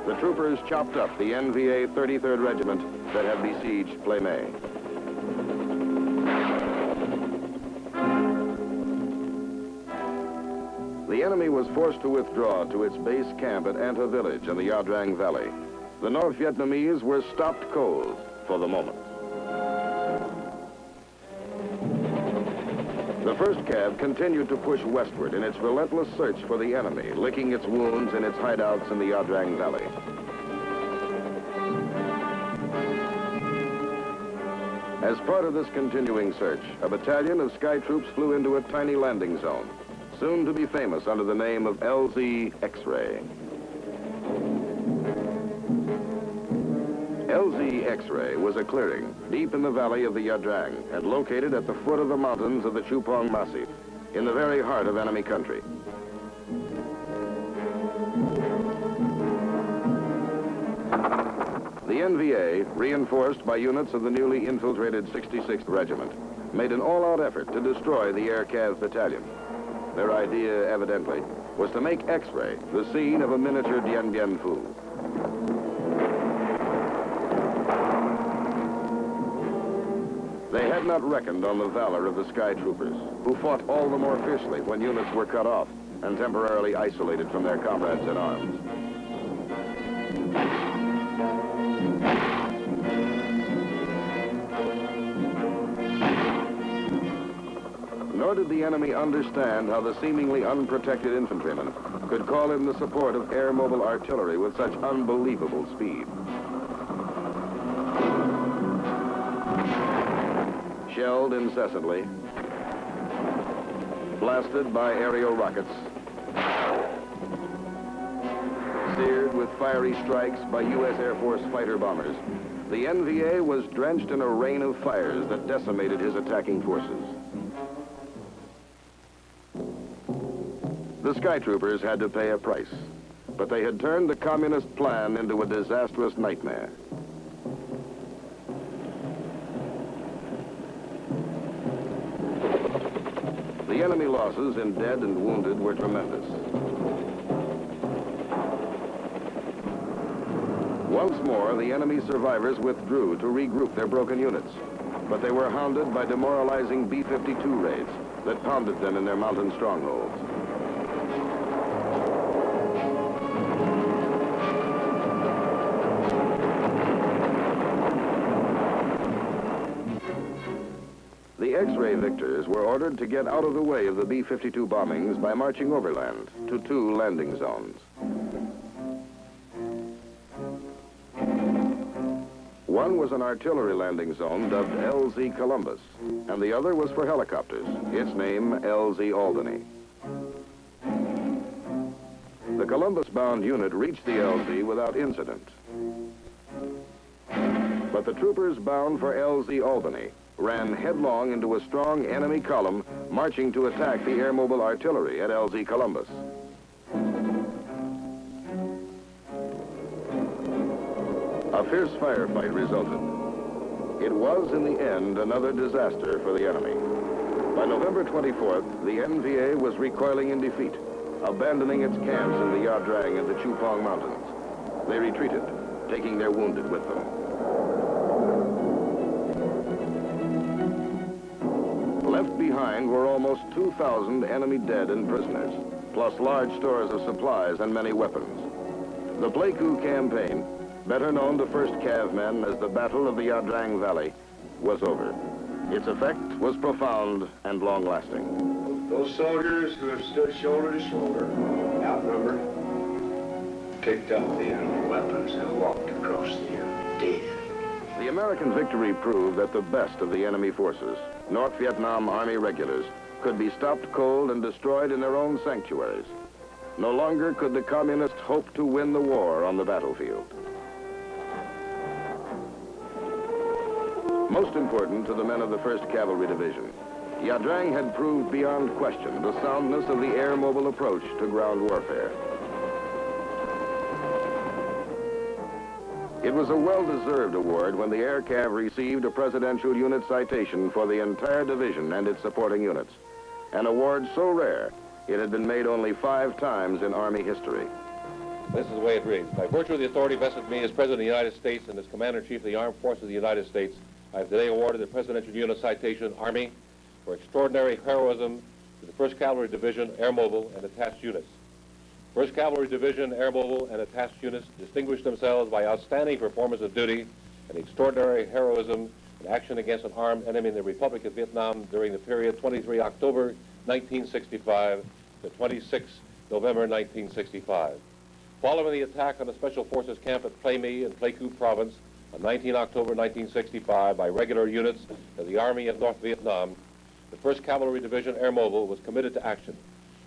the troopers chopped up the NVA 33rd Regiment that had besieged Plymay. The enemy was forced to withdraw to its base camp at Anta Village in the Ia Drang Valley. The North Vietnamese were stopped cold for the moment. The first cav continued to push westward in its relentless search for the enemy, licking its wounds in its hideouts in the Ia Drang Valley. As part of this continuing search, a battalion of sky troops flew into a tiny landing zone, soon to be famous under the name of LZ X-Ray. LZ X-Ray was a clearing deep in the valley of the Ia Drang and located at the foot of the mountains of the Chupong Massif, in the very heart of enemy country. The NVA, reinforced by units of the newly infiltrated 66th Regiment, made an all-out effort to destroy the Air Cav Battalion. Their idea, evidently, was to make X-Ray the scene of a miniature Dien Bien Phu. They had not reckoned on the valor of the sky troopers, who fought all the more fiercely when units were cut off and temporarily isolated from their comrades in arms. Nor did the enemy understand how the seemingly unprotected infantrymen could call in the support of air mobile artillery with such unbelievable speed. Shelled incessantly, blasted by aerial rockets, seared with fiery strikes by U.S. Air Force fighter bombers, the NVA was drenched in a rain of fires that decimated his attacking forces. The sky troopers had to pay a price, but they had turned the communist plan into a disastrous nightmare. The enemy losses in dead and wounded were tremendous. Once more, the enemy survivors withdrew to regroup their broken units, but they were hounded by demoralizing B-52 raids that pounded them in their mountain strongholds. The X-ray victors were ordered to get out of the way of the B-52 bombings by marching overland to 2 landing zones. One was an artillery landing zone dubbed LZ Columbus, and the other was for helicopters, its name LZ Albany. The Columbus-bound unit reached the LZ without incident. But the troopers bound for LZ Albany ran headlong into a strong enemy column marching to attack the air mobile artillery at LZ Columbus. A fierce firefight resulted. It was, in the end, another disaster for the enemy. By November 24th, the NVA was recoiling in defeat, abandoning its camps in the Ia Drang and the Chupong Mountains. They retreated, taking their wounded with them. Left behind were almost 2,000 enemy dead and prisoners, plus large stores of supplies and many weapons. The Pleiku campaign, better known to 1st Cav men as the Battle of the Ia Drang Valley, was over. Its effect was profound and long-lasting. Those soldiers who have stood shoulder to shoulder, outnumbered, picked up the enemy weapons and walked across the earth, dead. The American victory proved that the best of the enemy forces, North Vietnam Army regulars, could be stopped cold and destroyed in their own sanctuaries. No longer could the communists hope to win the war on the battlefield. Most important to the men of the 1st Cavalry Division, Ia Drang had proved beyond question the soundness of the air mobile approach to ground warfare. It was a well-deserved award when the Air Cav received a Presidential Unit Citation for the entire division and its supporting units. An award so rare, it had been made only 5 times in Army history. This is the way it reads. By virtue of the authority vested in me as President of the United States and as Commander-in-Chief of the Armed Forces of the United States, I have today awarded the Presidential Unit Citation, Army, for extraordinary heroism to the 1st Cavalry Division, Air Mobile, and attached units. 1st Cavalry Division, Air Mobile, and attached units distinguished themselves by outstanding performance of duty and extraordinary heroism in action against an armed enemy in the Republic of Vietnam during the period 23 October 1965 to 26 November 1965. Following the attack on the Special Forces camp at Plei My in Pleiku Province on 19 October 1965 by regular units of the Army of North Vietnam, the 1st Cavalry Division Air Mobile was committed to action.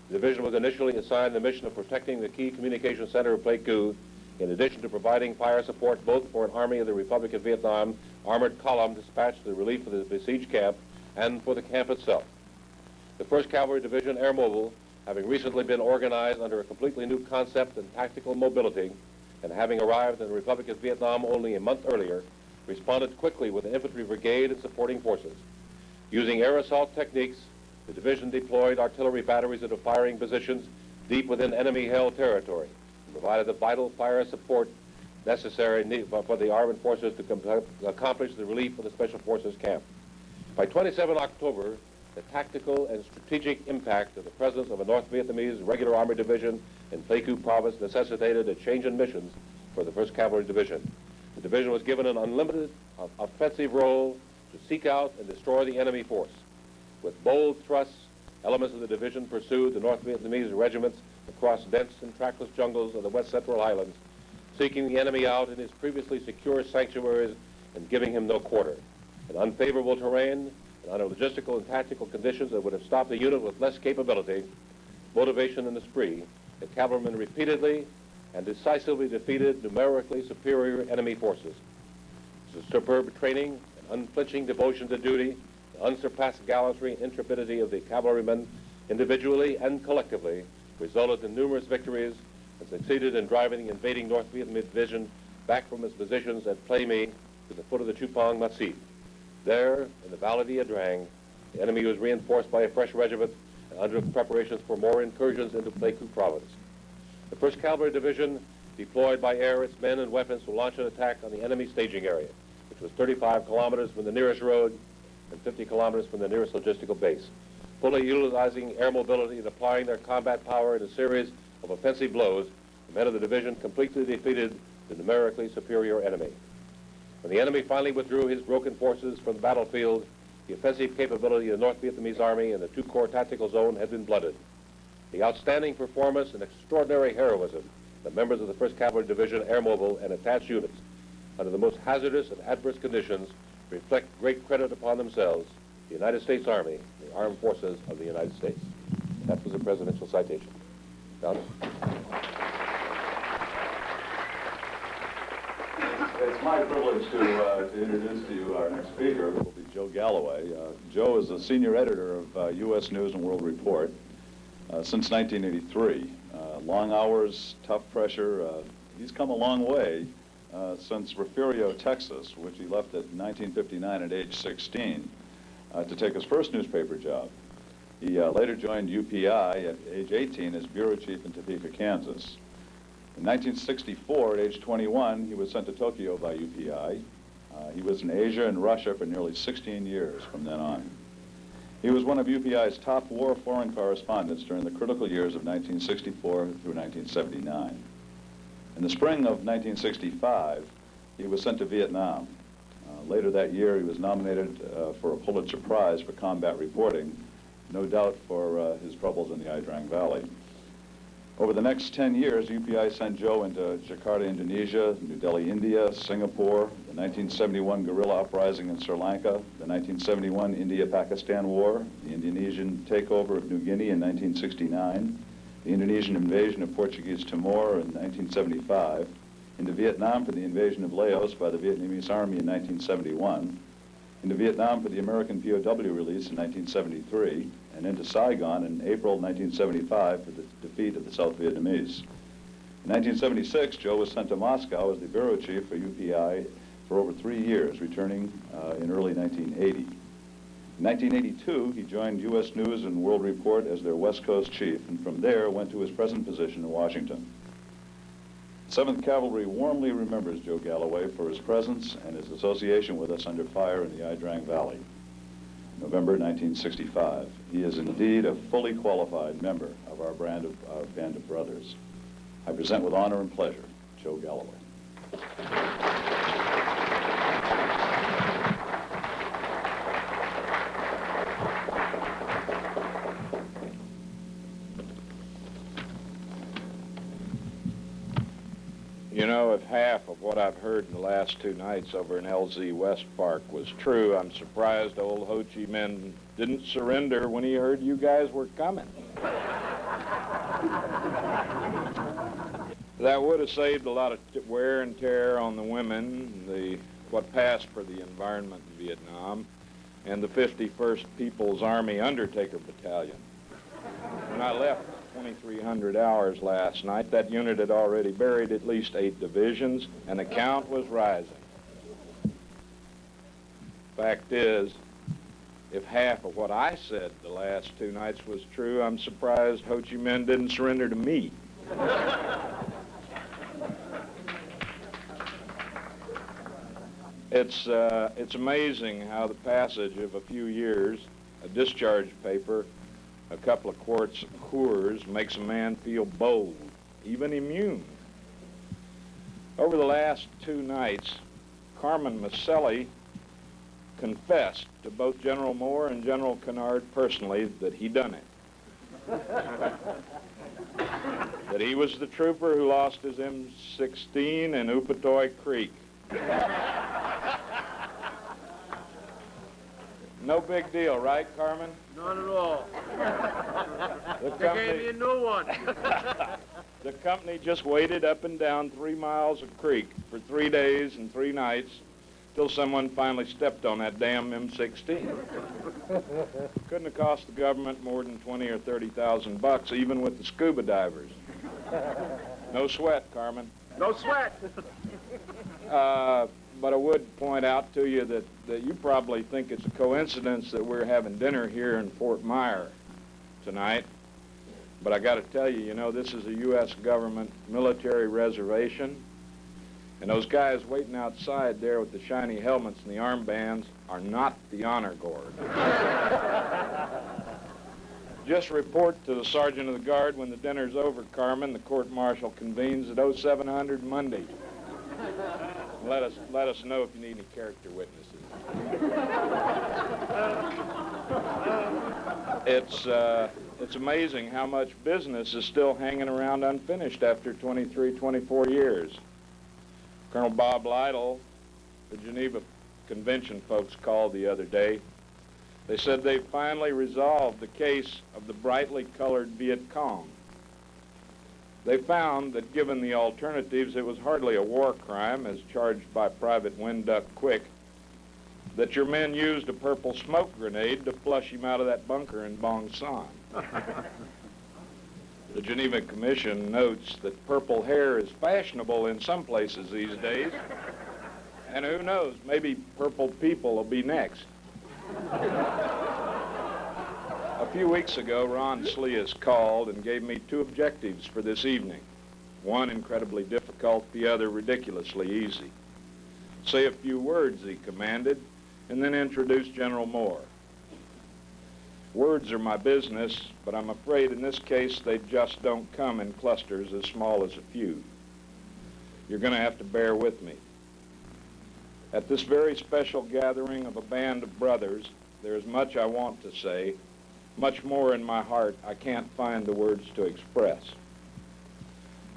The division was initially assigned the mission of protecting the key communication center of Pleiku, in addition to providing fire support both for an Army of the Republic of Vietnam armored column dispatched to the relief of the besieged camp and for the camp itself. The 1st Cavalry Division Air Mobile, having recently been organized under a completely new concept and tactical mobility, and having arrived in the Republic of Vietnam only a month earlier, responded quickly with an infantry brigade and supporting forces. Using air assault techniques, the division deployed artillery batteries into firing positions deep within enemy-held territory, and provided the vital fire support necessary for the armed forces to accomplish the relief of the Special Forces camp. By 27 October, the tactical and strategic impact of the presence of a North Vietnamese regular army division in Pleiku Province necessitated a change in missions for the 1st Cavalry Division. The division was given an unlimited offensive role to seek out and destroy the enemy force. With bold thrusts, elements of the division pursued the North Vietnamese regiments across dense and trackless jungles of the West Central Highlands, seeking the enemy out in his previously secure sanctuaries and giving him no quarter. In unfavorable terrain, and under logistical and tactical conditions that would have stopped a unit with less capability, motivation, and esprit, the cavalrymen repeatedly and decisively defeated numerically superior enemy forces. The superb training and unflinching devotion to duty, the unsurpassed gallantry and intrepidity of the cavalrymen individually and collectively resulted in numerous victories and succeeded in driving the invading North Vietnamese division back from its positions at Plei My to the foot of the Chupong Massif. There, in the valley of Ia Drang, the enemy was reinforced by a fresh regiment and undertook preparations for more incursions into Pleiku Province. The 1st Cavalry Division deployed by air its men and weapons to launch an attack on the enemy staging area, which was 35 kilometers from the nearest road and 50 kilometers from the nearest logistical base. Fully utilizing air mobility and applying their combat power in a series of offensive blows, the men of the division completely defeated the numerically superior enemy. When the enemy finally withdrew his broken forces from the battlefield, the offensive capability of the North Vietnamese Army and the 2-Corps tactical zone had been blunted. The outstanding performance and extraordinary heroism of the members of the 1st Cavalry Division Air Mobile and attached units under the most hazardous and adverse conditions reflect great credit upon themselves, the United States Army, and the Armed Forces of the United States. That was a presidential citation. John? It's my privilege to introduce to you our next speaker, who will be Joe Galloway. Joe is the senior editor of U.S. News and World Report since 1983. Long hours, tough pressure. He's come a long way since Refugio, Texas, which he left in 1959 at age 16 to take his first newspaper job. He later joined UPI at age 18 as bureau chief in Topeka, Kansas. In 1964, at age 21, he was sent to Tokyo by UPI. He was in Asia and Russia for nearly 16 years from then on. He was one of UPI's top war foreign correspondents during the critical years of 1964 through 1979. In the spring of 1965, he was sent to Vietnam. Later that year, he was nominated for a Pulitzer Prize for combat reporting, no doubt for his troubles in the Ia Drang Valley. Over the next 10 years, UPI sent Joe into Jakarta, Indonesia, New Delhi, India, Singapore, the 1971 guerrilla uprising in Sri Lanka, the 1971 India-Pakistan War, the Indonesian takeover of New Guinea in 1969, the Indonesian invasion of Portuguese Timor in 1975, into Vietnam for the invasion of Laos by the Vietnamese Army in 1971, into Vietnam for the American POW release in 1973, and into Saigon in April 1975 for the defeat of the South Vietnamese. In 1976, Joe was sent to Moscow as the bureau chief for UPI for over 3 years, returning in early 1980. In 1982, he joined U.S. News and World Report as their West Coast chief, and from there went to his present position in Washington. 7th Cavalry warmly remembers Joe Galloway for his presence and his association with us under fire in the Ia Drang Valley, November 1965. He is indeed a fully qualified member of our band of brothers. I present with honor and pleasure, Joe Galloway. You know, if half of what I've heard in the last 2 nights over in LZ West Park was true, I'm surprised old Ho Chi Minh didn't surrender when he heard you guys were coming. That would have saved a lot of wear and tear on the women, what passed for the environment in Vietnam, and the 51st People's Army Undertaker Battalion. When I left 2,300 hours last night, that unit had already buried at least 8 divisions, and the count was rising. Fact is, if half of what I said the last 2 nights was true, I'm surprised Ho Chi Minh didn't surrender to me. It's amazing how the passage of a few years, a discharge paper, a couple of quarts of Coors makes a man feel bold, even immune. Over the last 2 nights, Carmen Maselli confessed to both General Moore and General Kinnard personally that he done it. That he was the trooper who lost his M16 in Upatoy Creek. No big deal, right, Carmen? Not at all. The They gave me a new one. The company just waded up and down 3 miles of creek for 3 days and 3 nights till someone finally stepped on that damn M16. Couldn't have cost the government more than 20 or 30,000 bucks, even with the scuba divers. No sweat, Carmen. No sweat. But I would point out to you that you probably think it's a coincidence that we're having dinner here in Fort Myer tonight. But I got to tell you, you know, this is a U.S. government military reservation. And those guys waiting outside there with the shiny helmets and the armbands are not the honor guard. Just report to the sergeant of the guard when the dinner's over, Carmen. The court-martial convenes at 0700 Monday. Let us know if you need any character witnesses. It's amazing how much business is still hanging around unfinished after 23, 24 years. Colonel Bob Lytle, the Geneva Convention folks called the other day. They said they finally resolved the case of the brightly colored Viet Cong. They found that given the alternatives, it was hardly a war crime, as charged by Private Winduck Quick, that your men used a purple smoke grenade to flush him out of that bunker in Bong Son. The Geneva Commission notes that purple hair is fashionable in some places these days, and who knows, maybe purple people will be next. A few weeks ago, Ron Sleas called and gave me 2 objectives for this evening. One incredibly difficult, the other ridiculously easy. Say a few words, he commanded, and then introduce General Moore. Words are my business, but I'm afraid in this case they just don't come in clusters as small as a few. You're going to have to bear with me. At this very special gathering of a band of brothers, there is much I want to say, much more in my heart I can't find the words to express.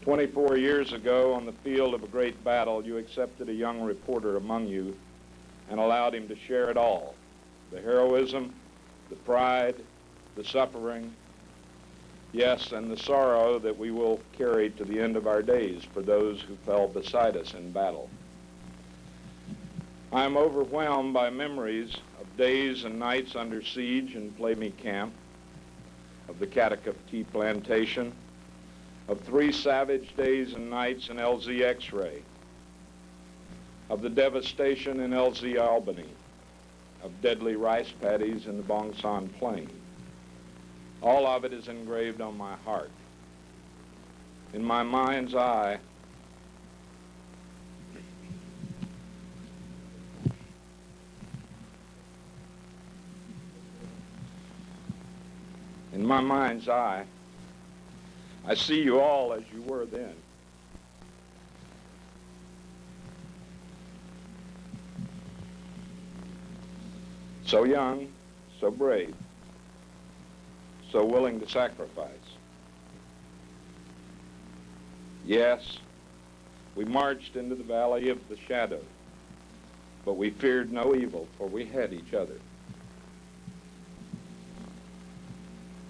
24 years ago, on the field of a great battle, you accepted a young reporter among you and allowed him to share it all. The heroism, the pride, the suffering, yes, and the sorrow that we will carry to the end of our days for those who fell beside us in battle. I am overwhelmed by memories of days and nights under siege in Plamy Camp, of the Catacuf Tea Plantation, of 3 savage days and nights in LZ X-Ray, of the devastation in LZ Albany, of deadly rice paddies in the Bong Son Plain. All of it is engraved on my heart. In my mind's eye, my mind's eye, I see you all as you were then. So young, so brave, so willing to sacrifice. Yes, we marched into the valley of the shadow, but we feared no evil, for we had each other.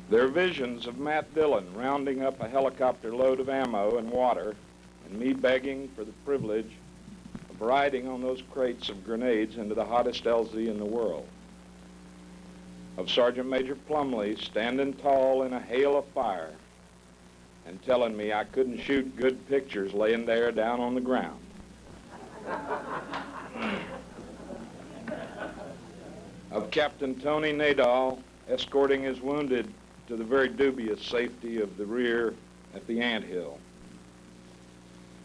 There are visions of Matt Dillon rounding up a helicopter load of ammo and water, and me begging for the privilege of riding on those crates of grenades into the hottest LZ in the world. Of Sergeant Major Plumley standing tall in a hail of fire and telling me I couldn't shoot good pictures laying there down on the ground. Of Captain Tony Nadal escorting his wounded to the very dubious safety of the rear at the anthill.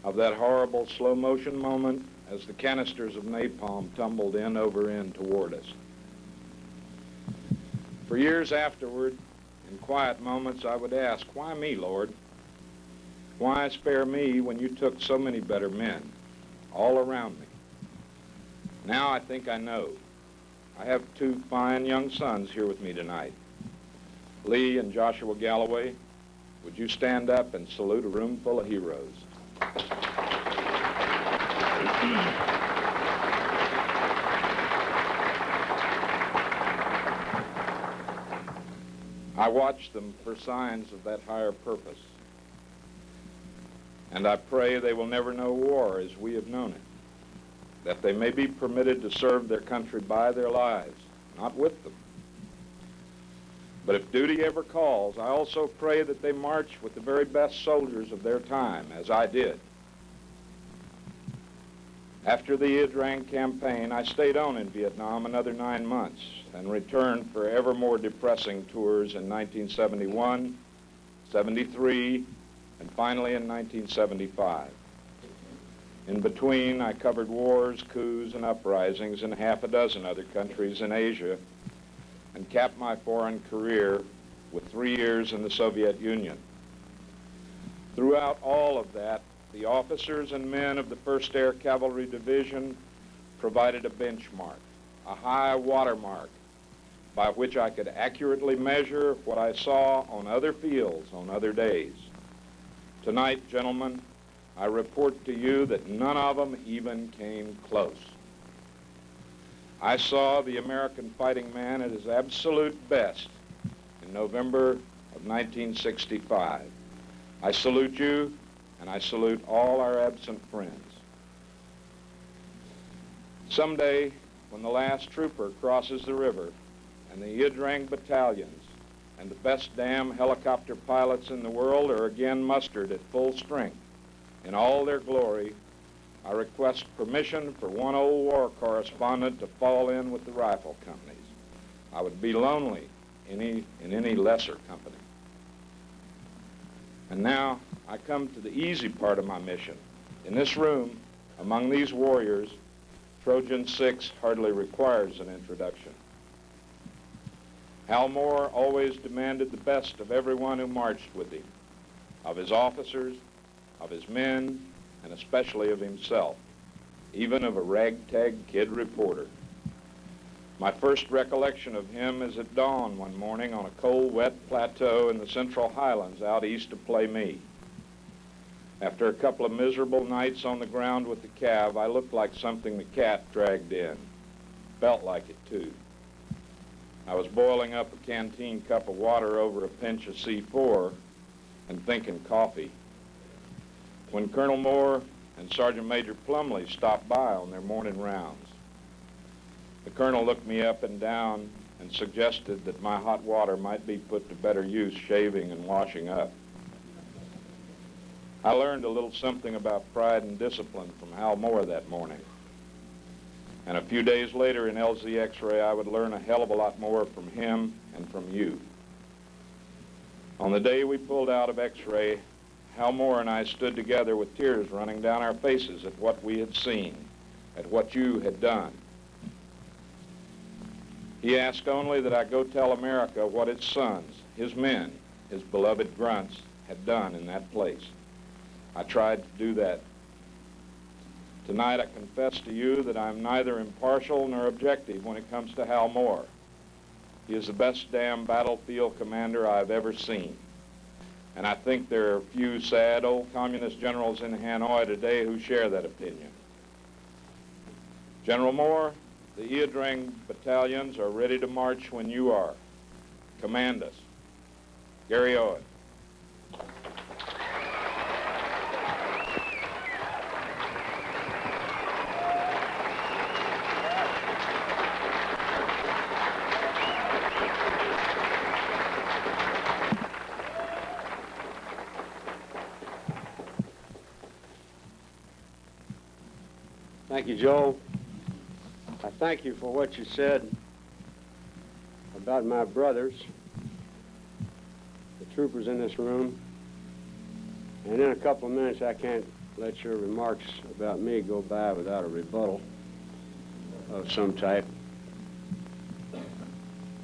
Of that horrible slow motion moment as the canisters of napalm tumbled end over end toward us. For years afterward, in quiet moments, I would ask, why me, Lord? Why spare me when you took so many better men all around me? Now I think I know. I have two fine young sons here with me tonight. Lee and Joshua Galloway, would you stand up and salute a room full of heroes? I watch them for signs of that higher purpose. And I pray they will never know war as we have known it, that they may be permitted to serve their country by their lives, not with them. But if duty ever calls, I also pray that they march with the very best soldiers of their time, as I did. After the Ia Drang campaign, I stayed on in Vietnam another 9 months and returned for ever more depressing tours in 1971, 73, and finally in 1975. In between, I covered wars, coups, and uprisings in half a dozen other countries in Asia and capped my foreign career with 3 years in the Soviet Union. Throughout all of that, the officers and men of the 1st Air Cavalry Division provided a benchmark, a high watermark, by which I could accurately measure what I saw on other fields on other days. Tonight, gentlemen, I report to you that none of them even came close. I saw the American fighting man at his absolute best in November of 1965. I salute you, and I salute all our absent friends. Someday, when the last trooper crosses the river, and the Ia Drang battalions and the best damn helicopter pilots in the world are again mustered at full strength in all their glory, I request permission for one old war correspondent to fall in with the rifle companies. I would be lonely in any lesser company. And now I come to the easy part of my mission. In this room, among these warriors, Trojan 6 hardly requires an introduction. Hal Moore always demanded the best of everyone who marched with him, of his officers, of his men, and especially of himself, even of a ragtag kid reporter. My first recollection of him is at dawn one morning on a cold, wet plateau in the Central Highlands out east of Playmee. After a couple of miserable nights on the ground with the cav, I looked like something the cat dragged in. Felt like it, too. I was boiling up a canteen cup of water over a pinch of C4 and thinking coffee, when Colonel Moore and Sergeant Major Plumley stopped by on their morning rounds. The colonel looked me up and down and suggested that my hot water might be put to better use shaving and washing up. I learned a little something about pride and discipline from Hal Moore that morning. And a few days later in LZ X-ray, I would learn a hell of a lot more from him and from you. On the day we pulled out of X-ray, Hal Moore and I stood together with tears running down our faces at what we had seen, at what you had done. He asked only that I go tell America what its sons, his men, his beloved grunts, had done in that place. I tried to do that. Tonight I confess to you that I'm neither impartial nor objective when it comes to Hal Moore. He is the best damn battlefield commander I've ever seen. And I think there are a few sad old communist generals in Hanoi today who share that opinion. General Moore, the Ia Drang battalions are ready to march when you are. Command us. Gary Owen. Thank you, Joe. I thank you for what you said about my brothers, the troopers in this room. And in a couple of minutes, I can't let your remarks about me go by without a rebuttal of some type.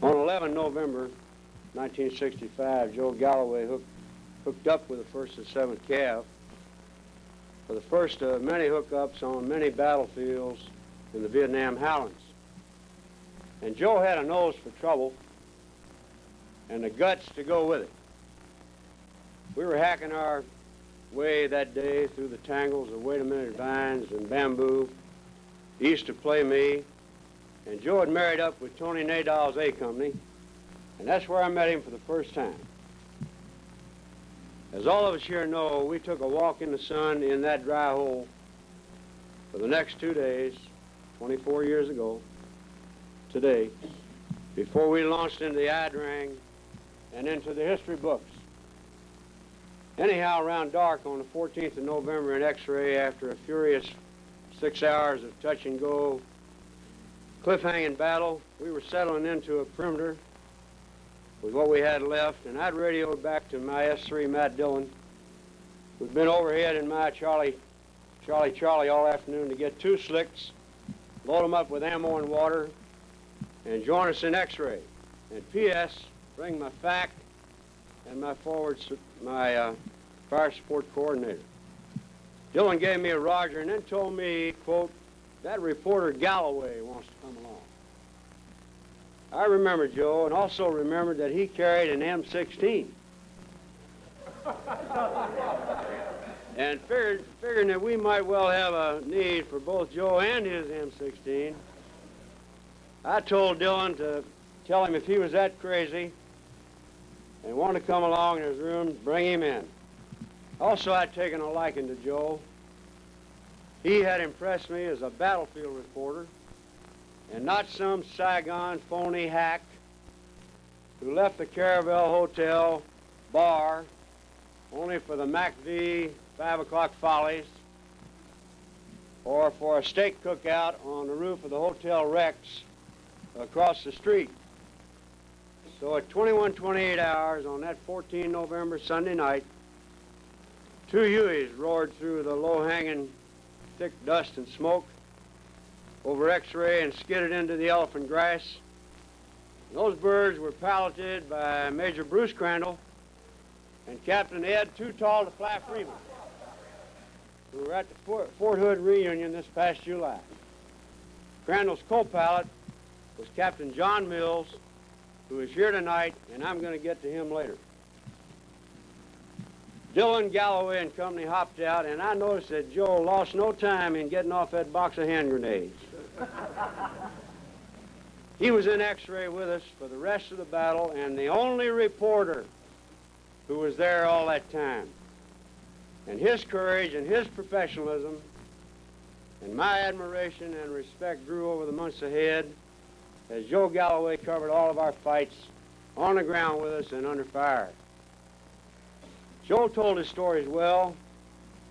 On 11 November 1965, Joe Galloway hooked up with the 1st and 7th Cav for the first of many hookups on many battlefields in the Vietnam Highlands. And Joe had a nose for trouble and the guts to go with it. We were hacking our way that day through the tangles of wait-a-minute vines and bamboo east of Play Me, and Joe had married up with Tony Nadal's A Company, and that's where I met him for the first time. As all of us here know, we took a walk in the sun in that dry hole for the next 2 days, 24 years ago, today, before we launched into the Ia Drang and into the history books. Anyhow, around dark on the 14th of November in X-ray, after a furious 6 hours of touch and go, cliff-hanging battle, we were settling into a perimeter with what we had left, and I'd radioed back to my S3, Matt Dillon, who'd been overhead in my Charlie all afternoon to get 2 slicks, load them up with ammo and water, and join us in X-ray. And P.S., bring my FAC and my fire support coordinator. Dillon gave me a roger and then told me, quote, that reporter Galloway wants to come along. I remember Joe, and also remembered that he carried an M16. And figuring that we might well have a need for both Joe and his M16, I told Dillon to tell him if he was that crazy and wanted to come along in his room, bring him in. Also, I'd taken a liking to Joe. He had impressed me as a battlefield reporter, and not some Saigon phony hack who left the Caravel Hotel bar only for the MacV 5 o'clock follies or for a steak cookout on the roof of the Hotel Rex across the street. So at 21:28 hours on that 14 November Sunday night, 2 Hueys roared through the low-hanging thick dust and smoke over X-ray and skidded into the elephant grass. Those birds were piloted by Major Bruce Crandall and Captain Ed Too Tall to Fly Freeman, who were at the Fort Hood reunion this past July. Crandall's co-pilot was Captain John Mills, who is here tonight, and I'm going to get to him later. Dillon, Galloway, and company hopped out, and I noticed that Joe lost no time in getting off that box of hand grenades. He was in X-ray with us for the rest of the battle, and the only reporter who was there all that time. And his courage and his professionalism and my admiration and respect grew over the months ahead as Joe Galloway covered all of our fights on the ground with us and under fire. Joe told his stories well,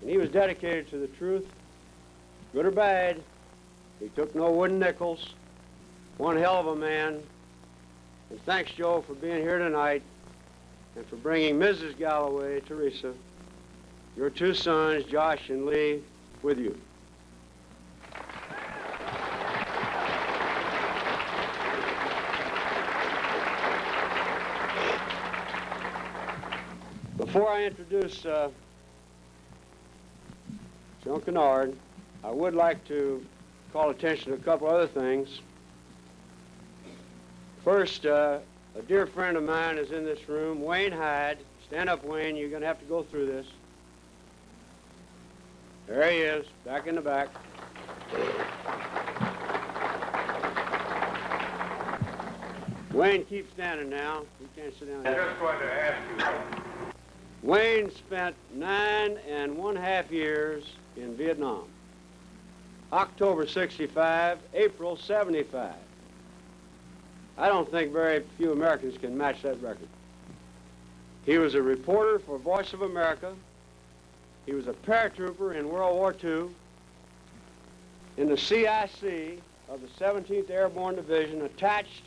and he was dedicated to the truth, good or bad. He took no wooden nickels. One hell of a man. And thanks, Joe, for being here tonight and for bringing Mrs. Galloway, Teresa, your 2 sons, Josh and Lee, with you. Before I introduce Joe Kinnard, I would like to call attention to a couple other things. First, a dear friend of mine is in this room, Wayne Hyde. Stand up, Wayne. You're going to have to go through this. There he is, back in the back. Wayne, keep standing now. You can't sit down. I just wanted to ask you. Wayne spent 9.5 years in Vietnam. October 65, April 75. I don't think very few Americans can match that record. He was a reporter for Voice of America. He was a paratrooper in World War II. In the CIC of the 17th Airborne Division, attached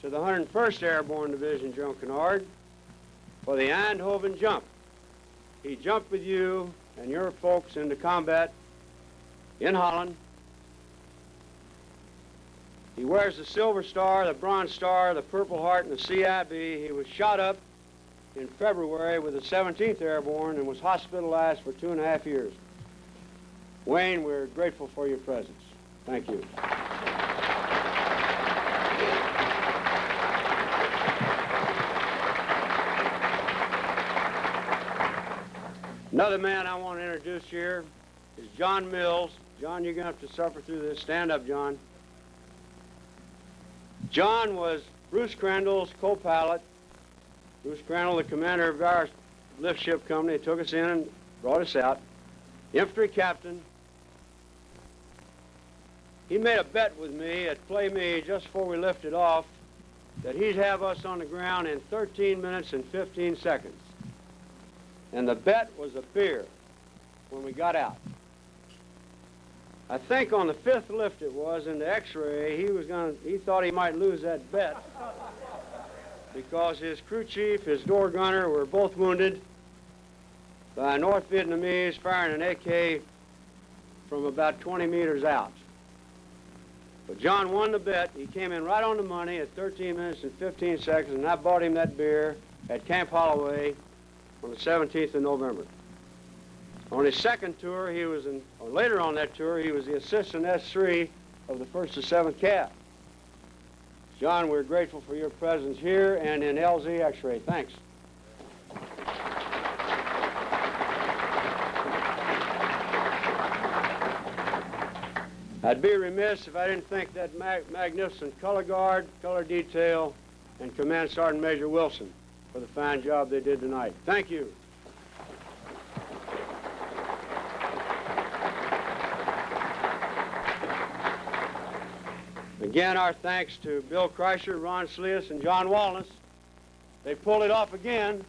to the 101st Airborne Division, Joe Kinnard, for the Eindhoven jump. He jumped with you and your folks into combat in Holland. He wears the Silver Star, the Bronze Star, the Purple Heart, and the CIB. He was shot up in February with the 17th Airborne and was hospitalized for 2.5 years. Wayne, we're grateful for your presence. Thank you. Another man I want to introduce here is John Mills. John, you're going to have to suffer through this. Stand up, John. John was Bruce Crandall's co-pilot. Bruce Crandall, the commander of our lift ship company, took us in and brought us out. Infantry captain. He made a bet with me at Play Me just before we lifted off that he'd have us on the ground in 13 minutes and 15 seconds. And the bet was a beer when we got out. I think on the 5th lift it was in the X-ray, he thought he might lose that bet because his crew chief, his door gunner were both wounded by North Vietnamese firing an AK from about 20 meters out. But John won the bet. He came in right on the money at 13 minutes and 15 seconds, and I bought him that beer at Camp Holloway on the 17th of November. On his second tour, or later on that tour, he was the assistant S3 of the 1st to 7th Cav. John, we're grateful for your presence here and in LZ X-ray. Thanks. I'd be remiss if I didn't thank that magnificent color guard, color detail, and Command Sergeant Major Wilson for the fine job they did tonight. Thank you. Again, our thanks to Bill Kreischer, Ron Sleas, and John Wallace. They pulled it off again.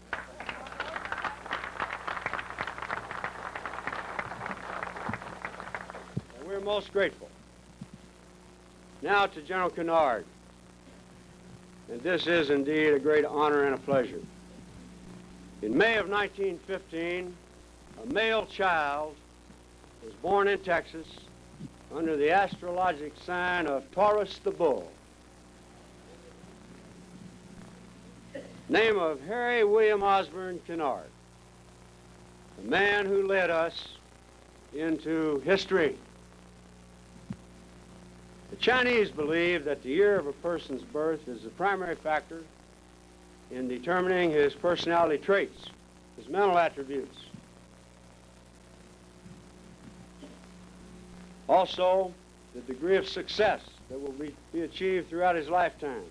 And we're most grateful. Now to General Kinnard. And this is indeed a great honor and a pleasure. In May of 1915, a male child was born in Texas under the astrologic sign of Taurus the Bull. Name of Harry William Osborne Kinnard, the man who led us into history. The Chinese believe that the year of a person's birth is the primary factor in determining his personality traits, his mental attributes. Also, the degree of success that will be achieved throughout his lifetime.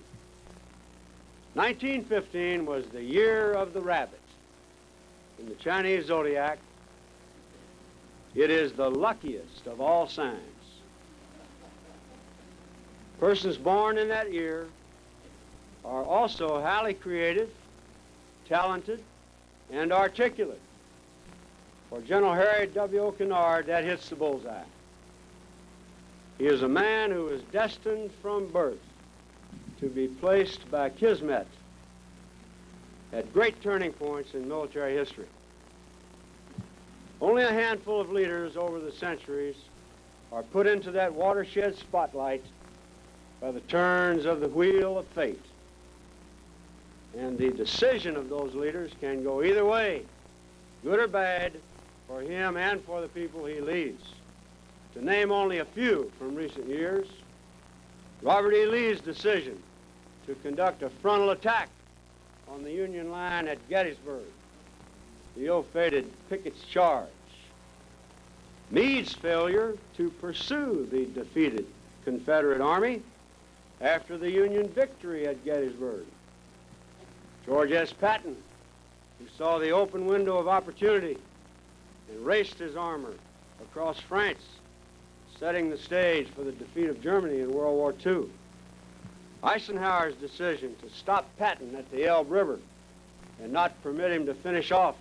1915 was the year of the rabbit. In the Chinese zodiac, it is the luckiest of all signs. Persons born in that year are also highly creative, talented, and articulate. For General Harry HWO Kinnard, that hits the bullseye. He is a man who is destined from birth to be placed by Kismet at great turning points in military history. Only a handful of leaders over the centuries are put into that watershed spotlight by the turns of the wheel of fate. And the decision of those leaders can go either way good or bad, for him and for the people he leads. To name only a few from recent years, Robert E. Lee's decision to conduct a frontal attack on the Union line at Gettysburg, the ill-fated Pickett's charge, Meade's failure to pursue the defeated Confederate Army after the Union victory at Gettysburg, George S. Patton, who saw the open window of opportunity and raced his armor across France, setting the stage for the defeat of Germany in World War II. Eisenhower's decision to stop Patton at the Elbe River and not permit him to finish off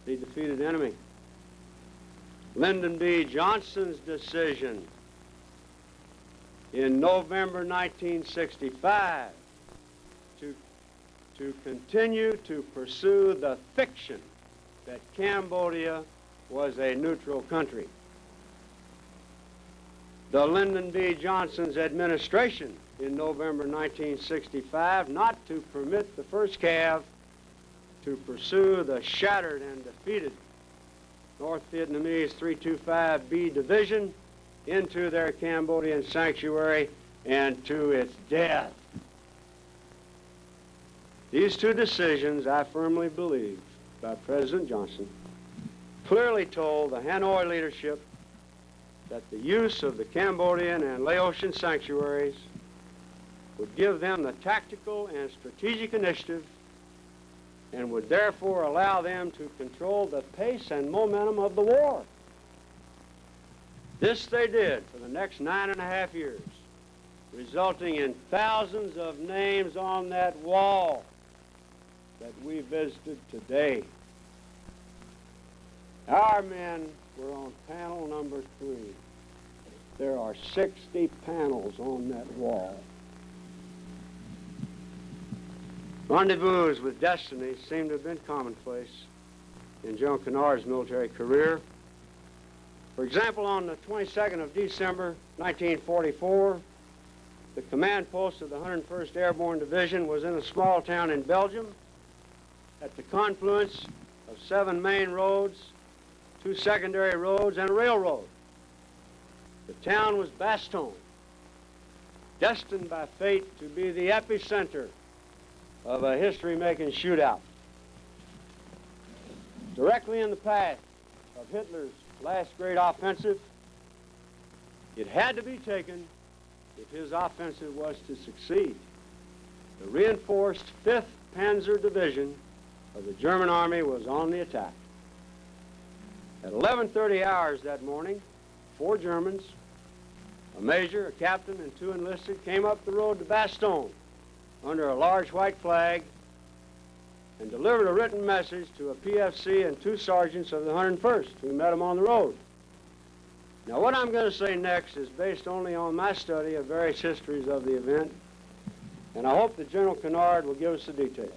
the defeated enemy. Lyndon B. Johnson's decision in November 1965 to continue to pursue the fiction that Cambodia was a neutral country. The Lyndon B. Johnson's administration in November 1965 not to permit the 1st Cav to pursue the shattered and defeated North Vietnamese 325B Division into their Cambodian sanctuary and to its death. These two decisions, I firmly believe, by President Johnson, clearly told the Hanoi leadership that the use of the Cambodian and Laotian sanctuaries would give them the tactical and strategic initiative and would therefore allow them to control the pace and momentum of the war. This they did for the next 9.5 years, resulting in thousands of names on that wall that we visited today. Our men were on panel number 3. There are 60 panels on that wall. Rendezvous with destiny seem to have been commonplace in General Kinnard's military career. For example, on the 22nd of December, 1944, the command post of the 101st Airborne Division was in a small town in Belgium at the confluence of 7 main roads, 2 secondary roads, and a railroad. The town was Bastogne, destined by fate to be the epicenter of a history-making shootout. Directly in the path of Hitler's last great offensive, it had to be taken if his offensive was to succeed. The reinforced 5th Panzer Division of the German Army was on the attack. At 11:30 hours that morning, 4 Germans, a major, a captain, and 2 enlisted, came up the road to Bastogne under a large white flag and delivered a written message to a PFC and 2 sergeants of the 101st who met them on the road. Now, what I'm going to say next is based only on my study of various histories of the event, and I hope that General Kinnard will give us the details.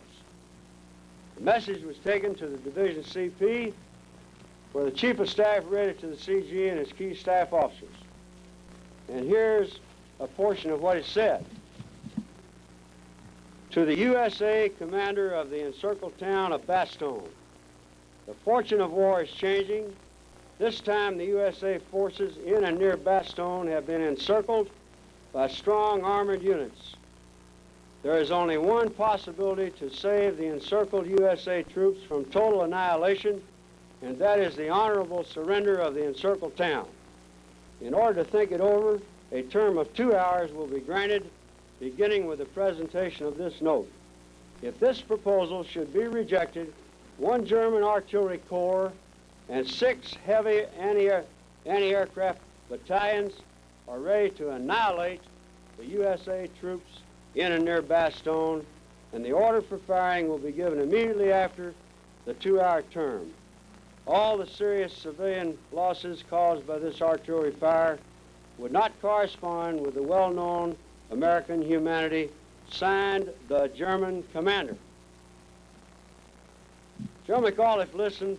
The message was taken to the Division CP, where the Chief of Staff read it to the CG and his key staff officers. And here's a portion of what it said. To the USA commander of the encircled town of Bastogne, the fortune of war is changing. This time the USA forces in and near Bastogne have been encircled by strong armored units. There is only one possibility to save the encircled USA troops from total annihilation, and that is the honorable surrender of the encircled town. In order to think it over, a term of 2 hours will be granted, beginning with the presentation of this note. If this proposal should be rejected, 1 German artillery corps and 6 heavy anti-aircraft battalions are ready to annihilate the USA troops in and near Bastogne, and the order for firing will be given immediately after the 2-hour term. All the serious civilian losses caused by this artillery fire would not correspond with the well-known American humanity. Signed, the German commander. General McAuliffe listened,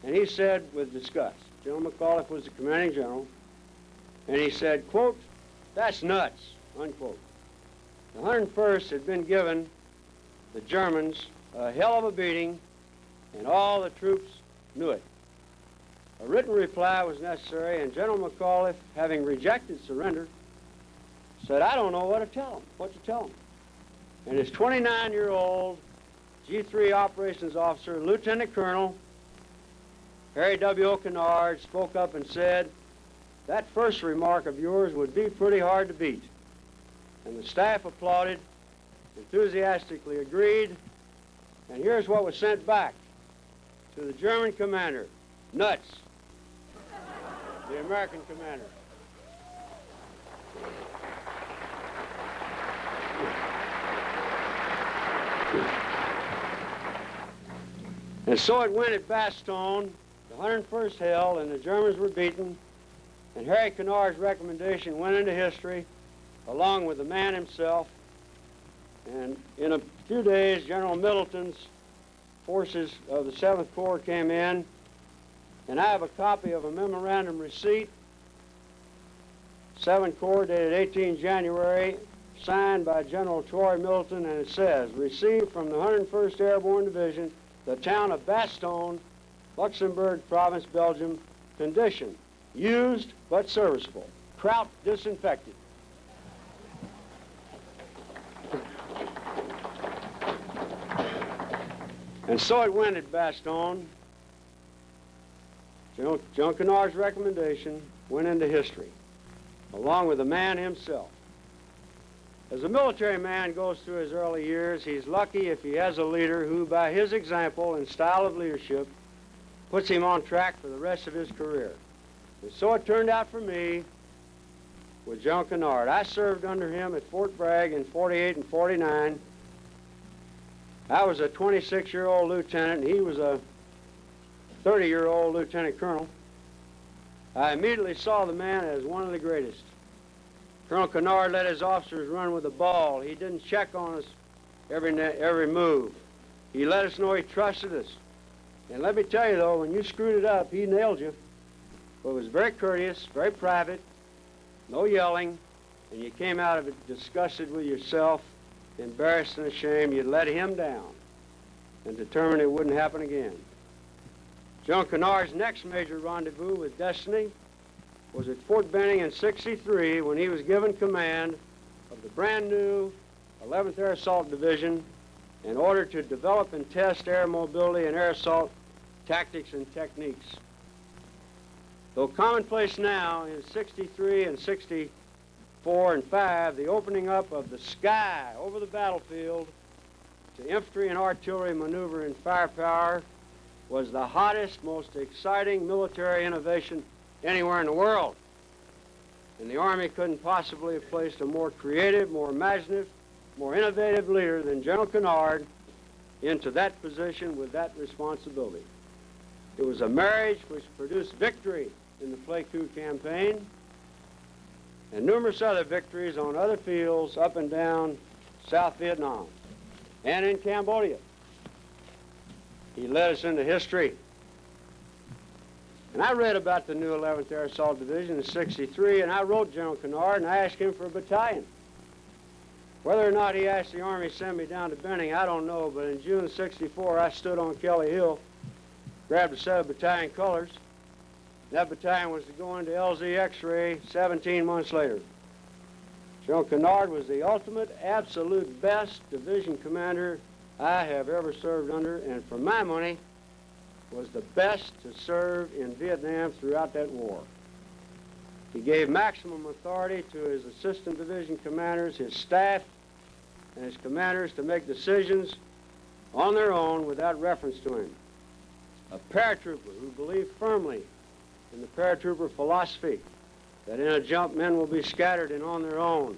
and he said with disgust, General McAuliffe was the commanding general, and he said, quote, "That's nuts," unquote. The 101st had been given the Germans a hell of a beating and all the troops knew it. A written reply was necessary, and General McAuliffe, having rejected surrender, said, I don't know what to tell them. And his 29-year-old G3 operations officer, Lieutenant Colonel Harry W.O. Kinnard, spoke up and said, that first remark of yours would be pretty hard to beat. And the staff applauded, enthusiastically agreed, and here's what was sent back to the German commander, Nuts, the American commander. And so it went at Bastogne. The 101st held, and the Germans were beaten, and Harry Kinnard's recommendation went into history, along with the man himself. And in a few days, General Middleton's forces of the 7th Corps came in, and I have a copy of a memorandum receipt, 7th Corps, dated 18 January, signed by General Troy Middleton, and it says, received from the 101st Airborne Division, the town of Bastogne, Luxembourg Province, Belgium, condition, used but serviceable, kraut disinfected. And so it went at Bastogne. General Kinnard's recommendation went into history, along with the man himself. As a military man goes through his early years, he's lucky if he has a leader who, by his example and style of leadership, puts him on track for the rest of his career. And so it turned out for me with General Kinnard. I served under him at Fort Bragg in 48 and 49. I was a 26-year-old lieutenant, and he was a 30-year-old lieutenant colonel. I immediately saw the man as one of the greatest. Colonel Kinnard let his officers run with the ball. He didn't check on us every move. He let us know he trusted us. And let me tell you, though, when you screwed it up, he nailed you. But it was very courteous, very private, no yelling, and you came out of it disgusted with yourself, embarrassed and ashamed. You let him down and determined it wouldn't happen again. General Kinnard's next major rendezvous with destiny was at Fort Benning in '63 when he was given command of the brand new 11th Air Assault Division in order to develop and test air mobility and air assault tactics and techniques. Though commonplace now in '63 and '64 and '5, the opening up of the sky over the battlefield to infantry and artillery maneuver and firepower was the hottest, most exciting military innovation anywhere in the world. And the Army couldn't possibly have placed a more creative, more imaginative, more innovative leader than General Kinnard into that position with that responsibility. It was a marriage which produced victory in the Pleiku campaign and numerous other victories on other fields up and down South Vietnam and in Cambodia. He led us into history. And I read about the new 11th Air Assault Division in '63, and I wrote General Kinnard and I asked him for a battalion. Whether or not he asked the Army to send me down to Benning, I don't know, but in June '64, I stood on Kelly Hill, grabbed a set of battalion colors. That battalion was to go into LZ X-ray 17 months later. General Kinnard was the ultimate, absolute best division commander I have ever served under, and for my money, was the best to serve in Vietnam throughout that war. He gave maximum authority to his assistant division commanders, his staff, and his commanders to make decisions on their own without reference to him. A paratrooper who believed firmly in the paratrooper philosophy that in a jump men will be scattered and on their own.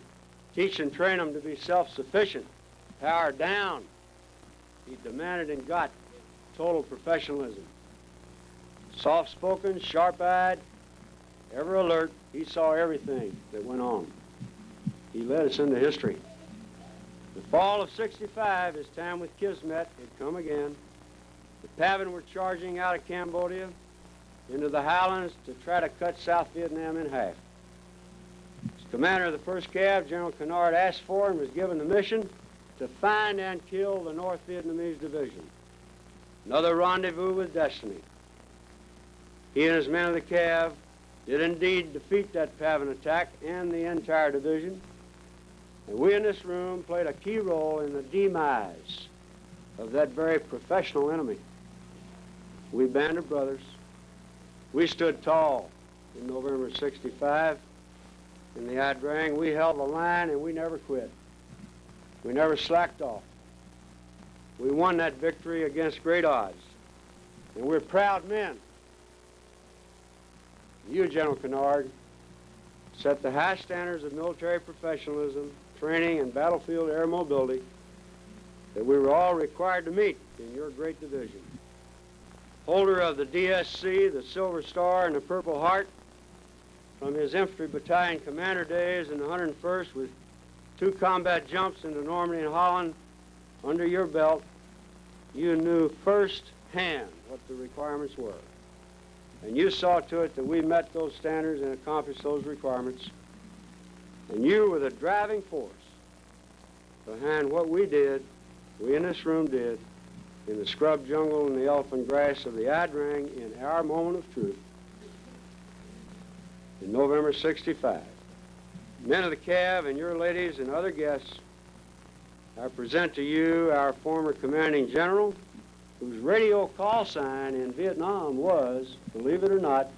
Teach and train them to be self-sufficient, power down. He demanded and got total professionalism. Soft-spoken, sharp-eyed, ever alert, he saw everything that went on. He led us into history. The fall of '65, his time with Kismet had come again. The PAVN were charging out of Cambodia into the highlands to try to cut South Vietnam in half. As commander of the 1st Cav, General Kinnard asked for and was given the mission to find and kill the North Vietnamese division. another rendezvous with destiny. He and his men of the Cav did indeed defeat that Pavan attack and the entire division, and we in this room played a key role in the demise of that very professional enemy. We Band of Brothers, we stood tall in November '65. In the Ia Drang, we held the line and we never quit. We never slacked off. We won that victory against great odds, and we're proud men. You, General Kinnard, set the high standards of military professionalism, training, and battlefield air mobility that we were all required to meet in your great division. Holder of the DSC, the Silver Star, and the Purple Heart, from his infantry battalion commander days in the 101st with 2 combat jumps into Normandy and Holland under your belt, you knew firsthand what the requirements were. And you saw to it that we met those standards and accomplished those requirements. And you were the driving force behind what we did, we in this room did, in the scrub jungle and the elephant grass of the Ia Drang in our moment of truth in November '65. Men of the Cav and your ladies and other guests, I present to you our former commanding general, whose radio call sign in Vietnam was, believe it or not,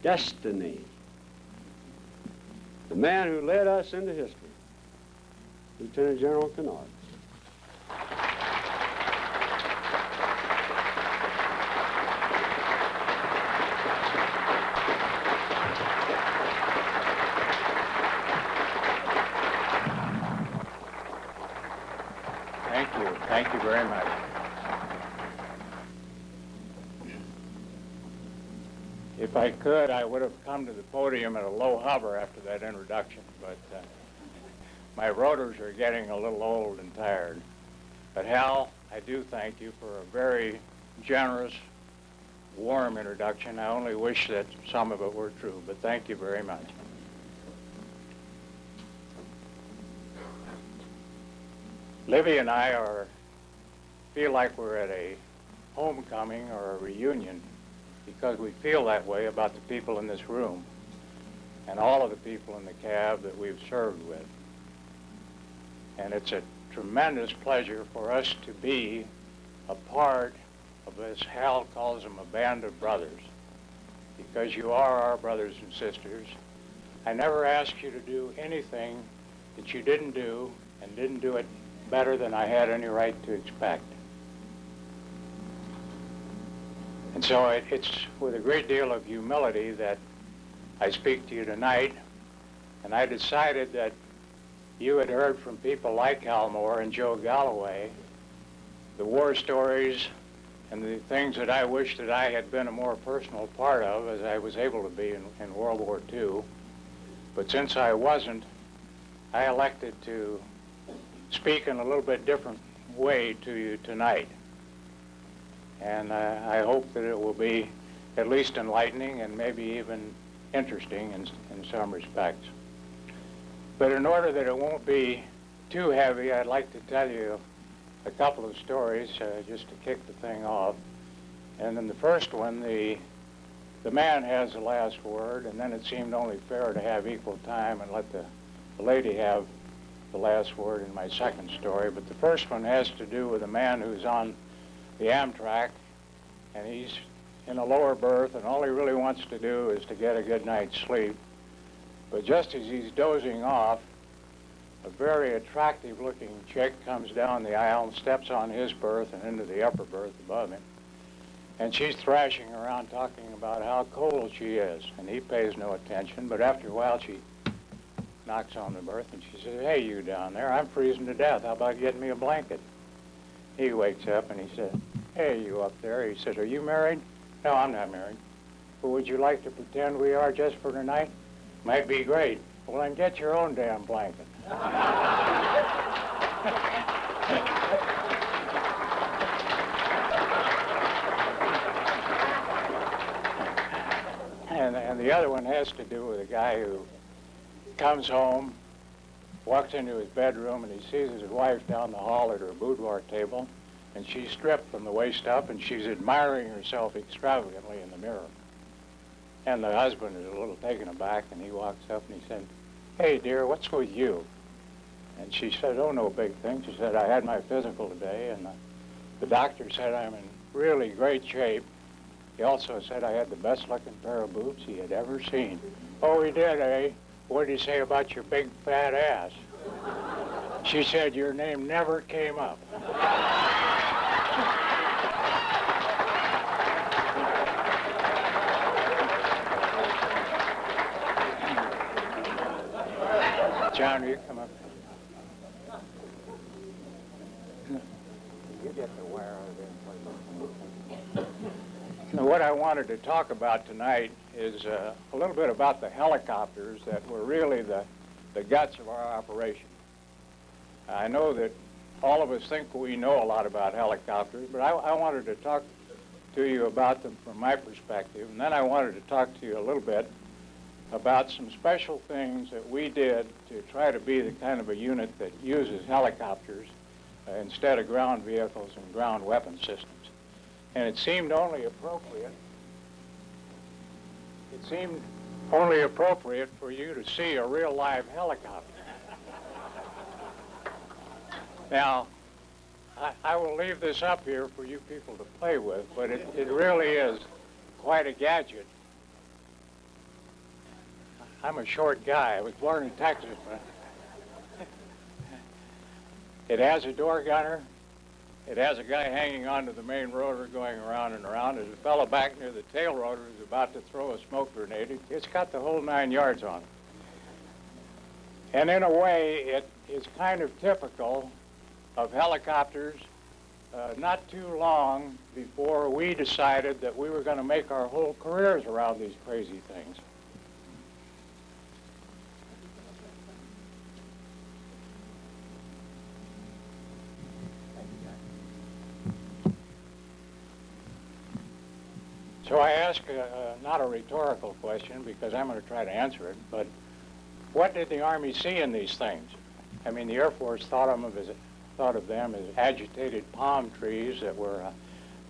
Destiny. The man who led us into history, Lieutenant General Kinnard. Thank you very much. If I could, I would have come to the podium at a low hover after that introduction, but my rotors are getting a little old and tired. But Hal, I do thank you for a very generous, warm introduction. I only wish that some of it were true, but thank you very much. Livy and I feel like we're at a homecoming or a reunion because we feel that way about the people in this room and all of the people in the Cav that we've served with. And it's a tremendous pleasure for us to be a part of, as Hal calls them, a band of brothers, because you are our brothers and sisters. I never asked you to do anything that you didn't do and didn't do it better than I had any right to expect. And so it's with a great deal of humility that I speak to you tonight, and I decided that you had heard from people like Hal Moore and Joe Galloway the war stories and the things that I wish that I had been a more personal part of, as I was able to be in World War II. But since I wasn't, I elected to speak in a little bit different way to you tonight. And I hope that it will be at least enlightening and maybe even interesting in some respects. But in order that it won't be too heavy, I'd like to tell you a couple of stories just to kick the thing off. And in the first one, the man has the last word, and then it seemed only fair to have equal time and let the lady have the last word in my second story. But the first one has to do with a man who's on the Amtrak, and he's in a lower berth, and all he really wants to do is to get a good night's sleep. But just as he's dozing off, a very attractive-looking chick comes down the aisle and steps on his berth and into the upper berth above him. And she's thrashing around talking about how cold she is, and he pays no attention. But after a while, she knocks on the berth, and she says, "Hey, you down there, I'm freezing to death. How about getting me a blanket?" He wakes up, and he said, "Hey, you up there." He said, "Are you married?" "No, I'm not married." "Well, would you like to pretend we are just for tonight?" "Might be great." "Well, then get your own damn blanket." And the other one has to do with a guy who comes home, walks into his bedroom, and he sees his wife down the hall at her boudoir table, and she's stripped from the waist up, and she's admiring herself extravagantly in the mirror. And the husband is a little taken aback, and he walks up and he said, "Hey, dear, what's with you?" And she said, "Oh, no big thing." She said, "I had my physical today, and the doctor said I'm in really great shape. He also said I had the best-looking pair of boots he had ever seen." "Oh, he did, eh? What did he say about your big fat ass?" She said, "Your name never came up." John, will you come up? You get the wire out of there. Now, what I wanted to talk about tonight is a little bit about the helicopters that were really the guts of our operation. I know that all of us think we know a lot about helicopters, but I wanted to talk to you about them from my perspective, and then I wanted to talk to you a little bit about some special things that we did to try to be the kind of a unit that uses helicopters instead of ground vehicles and ground weapon systems. And it seemed only appropriate for you to see a real live helicopter. Now, I will leave this up here for you people to play with, but it really is quite a gadget. I'm a short guy. I was born in Texas. It has a door gunner. It has a guy hanging onto the main rotor going around and around. There's a fellow back near the tail rotor who's about to throw a smoke grenade. It's got the whole 9 yards on it. And in a way, it is kind of typical of helicopters not too long before we decided that we were going to make our whole careers around these crazy things. So I ask not a rhetorical question, because I'm going to try to answer it, but what did the Army see in these things? I mean, the Air Force thought of them as agitated palm trees that were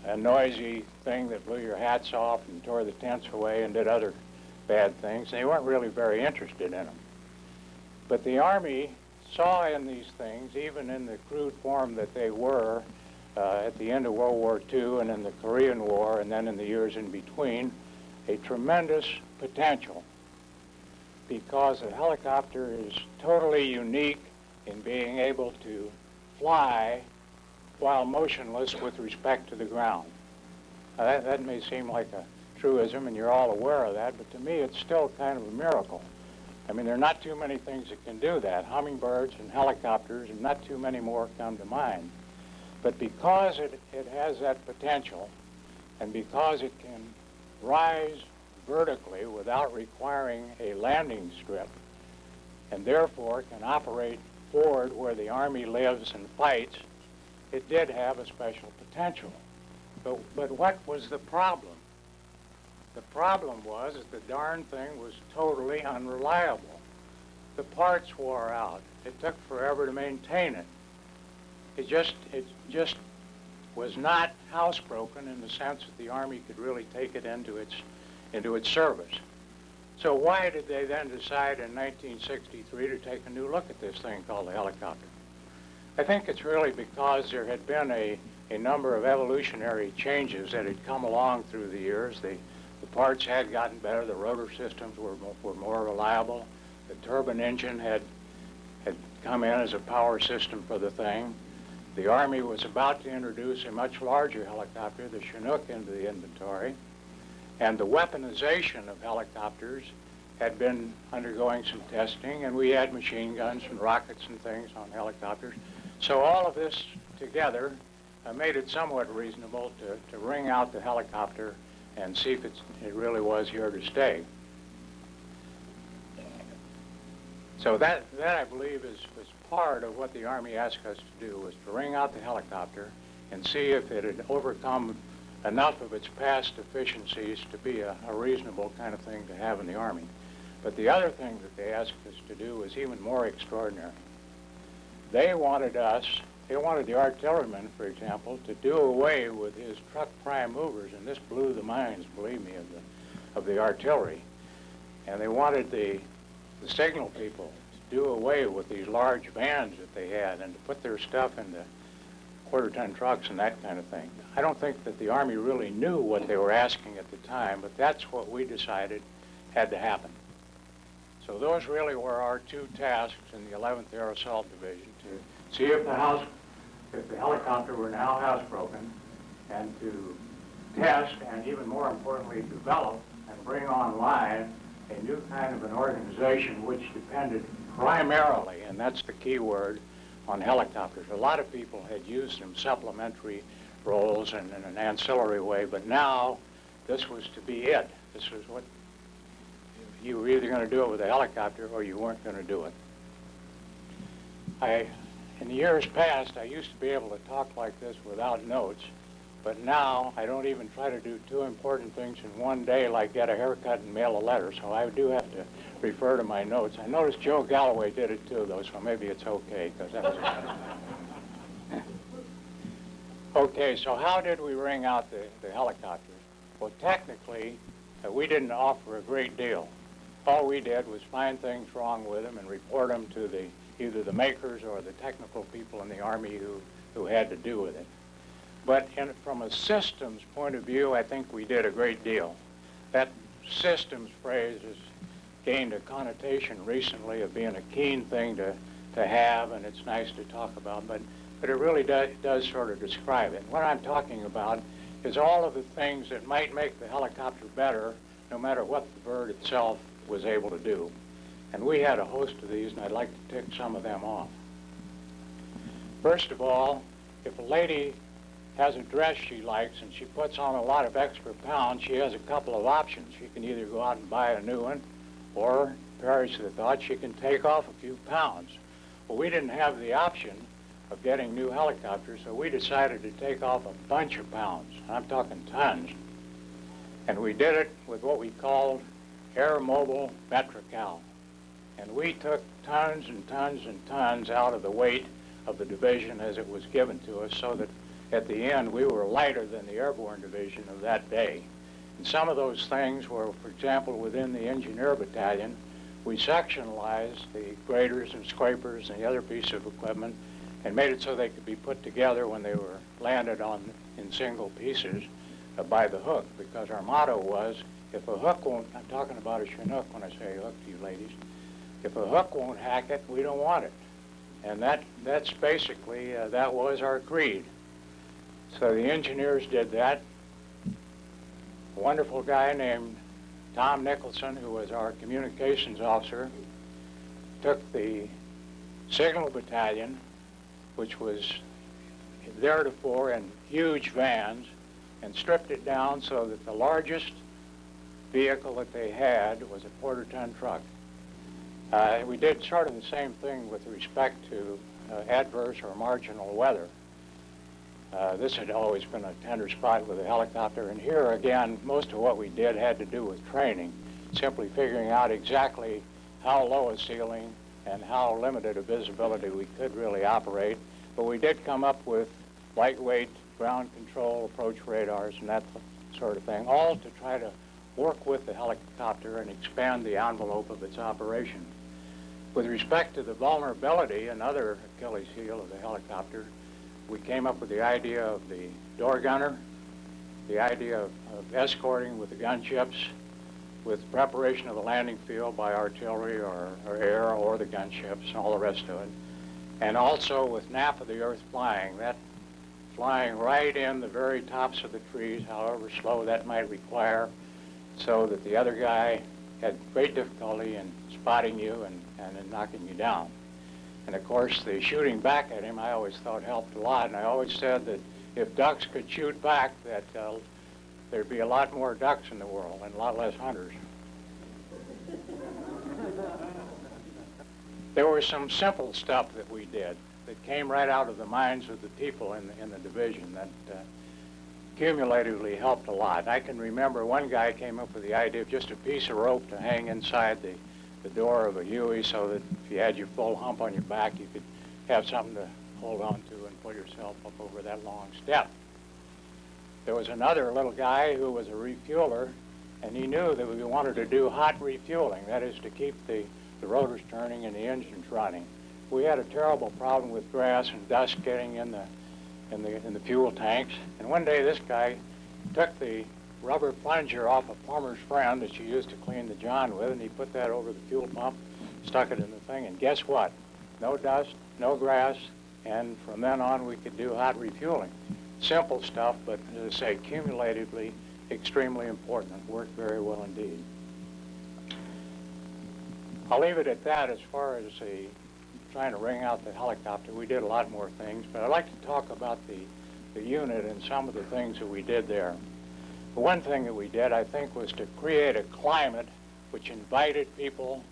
a noisy thing that blew your hats off and tore the tents away and did other bad things. They weren't really very interested in them. But the Army saw in these things, even in the crude form that they were, at the end of World War II and in the Korean War and then in the years in between, a tremendous potential, because a helicopter is totally unique in being able to fly while motionless with respect to the ground. That may seem like a truism, and you're all aware of that, but to me it's still kind of a miracle. I mean, there are not too many things that can do that. Hummingbirds and helicopters, and not too many more come to mind. But because it has that potential, and because it can rise vertically without requiring a landing strip, and therefore can operate forward where the Army lives and fights, it did have a special potential. But what was the problem? The problem was that the darn thing was totally unreliable. The parts wore out. It took forever to maintain it. It just was not housebroken in the sense that the Army could really take it into its service. So why did they then decide in 1963 to take a new look at this thing called the helicopter? I think it's really because there had been a number of evolutionary changes that had come along through the years. The parts had gotten better. The rotor systems were more reliable. The turbine engine had come in as a power system for the thing. The Army was about to introduce a much larger helicopter, the Chinook, into the inventory. And the weaponization of helicopters had been undergoing some testing, and we had machine guns and rockets and things on helicopters. So all of this together made it somewhat reasonable to wring out the helicopter and see if it really was here to stay. So that I believe was part of what the Army asked us to do, was to wring out the helicopter and see if it had overcome enough of its past deficiencies to be a reasonable kind of thing to have in the Army. But the other thing that they asked us to do was even more extraordinary. They wanted us They wanted the artilleryman, for example, to do away with his truck prime movers, and this blew the minds, believe me, of the artillery. And they wanted the signal people to do away with these large vans that they had and to put their stuff into quarter-ton trucks and that kind of thing. I don't think that the Army really knew what they were asking at the time, but that's what we decided had to happen. So those really were our two tasks in the 11th Air Assault Division, to see if the helicopter were now housebroken, and to test and, even more importantly, develop and bring online a new kind of an organization which depended primarily, and that's the key word, on helicopters. A lot of people had used them supplementary roles and in an ancillary way, but now this was to be it. This was what you were either going to do it with a helicopter or you weren't going to do it. In the years past, I used to be able to talk like this without notes, but now I don't even try to do two important things in one day, like get a haircut and mail a letter, so I do have to refer to my notes. I noticed Joe Galloway did it too, though, so maybe it's okay, because that was... Okay, so how did we ring out the helicopters? Well, technically, we didn't offer a great deal. All we did was find things wrong with them and report them to either the makers or the technical people in the Army who had to do with it. But from a systems point of view, I think we did a great deal. That systems phrase has gained a connotation recently of being a keen thing to have, and it's nice to talk about, but it really does sort of describe it. What I'm talking about is all of the things that might make the helicopter better, no matter what the bird itself was able to do. And we had a host of these, and I'd like to tick some of them off. First of all, if a lady has a dress she likes and she puts on a lot of extra pounds, she has a couple of options. She can either go out and buy a new one, or, perish the thought, she can take off a few pounds. Well, we didn't have the option of getting new helicopters, so we decided to take off a bunch of pounds. I'm talking tons. And we did it with what we called Air Mobile Metrical. And we took tons and tons and tons out of the weight of the division as it was given to us, so that at the end we were lighter than the airborne division of that day. And some of those things were, for example, within the engineer battalion, we sectionalized the graders and scrapers and the other piece of equipment and made it so they could be put together when they were landed in single pieces by the hook, because our motto was, if a hook won't, I'm talking about a Chinook when I say hook to you ladies, if a hook won't hack it, we don't want it. And that's basically, that was our creed. So the engineers did that. A wonderful guy named Tom Nicholson, who was our communications officer, took the signal battalion, which was theretofore in huge vans, and stripped it down so that the largest vehicle that they had was a quarter-ton truck. We did sort of the same thing with respect to adverse or marginal weather. This had always been a tender spot with a helicopter, and here again, most of what we did had to do with training, simply figuring out exactly how low a ceiling and how limited a visibility we could really operate. But we did come up with lightweight ground control approach radars and that sort of thing, all to try to work with the helicopter and expand the envelope of its operation. With respect to the vulnerability, another Achilles heel of the helicopter, we came up with the idea of the door gunner, the idea of escorting with the gunships, with preparation of the landing field by artillery or air or the gunships and all the rest of it, and also with nap of the earth flying, that flying right in the very tops of the trees, however slow that might require, so that the other guy had great difficulty in spotting you and in knocking you down. And of course, the shooting back at him I always thought helped a lot, and I always said that if ducks could shoot back, that there'd be a lot more ducks in the world and a lot less hunters. There was some simple stuff that we did that came right out of the minds of the people in the division that cumulatively helped a lot. I can remember one guy came up with the idea of just a piece of rope to hang inside the door of a Huey, so that if you had your full hump on your back, you could have something to hold on to and pull yourself up over that long step. There was another little guy who was a refueler, and he knew that we wanted to do hot refueling, that is to keep the rotors turning and the engines running. We had a terrible problem with grass and dust getting in the fuel tanks, and one day this guy took the rubber plunger off a plumber's friend that you used to clean the John with, and he put that over the fuel pump, stuck it in the thing, and guess what? No dust, no grass, and from then on we could do hot refueling. Simple stuff, but as I say, cumulatively extremely important and worked very well indeed. I'll leave it at that as far as trying to wring out the helicopter. We did a lot more things, but I'd like to talk about the unit and some of the things that we did there. The one thing that we did, I think, was to create a climate which invited people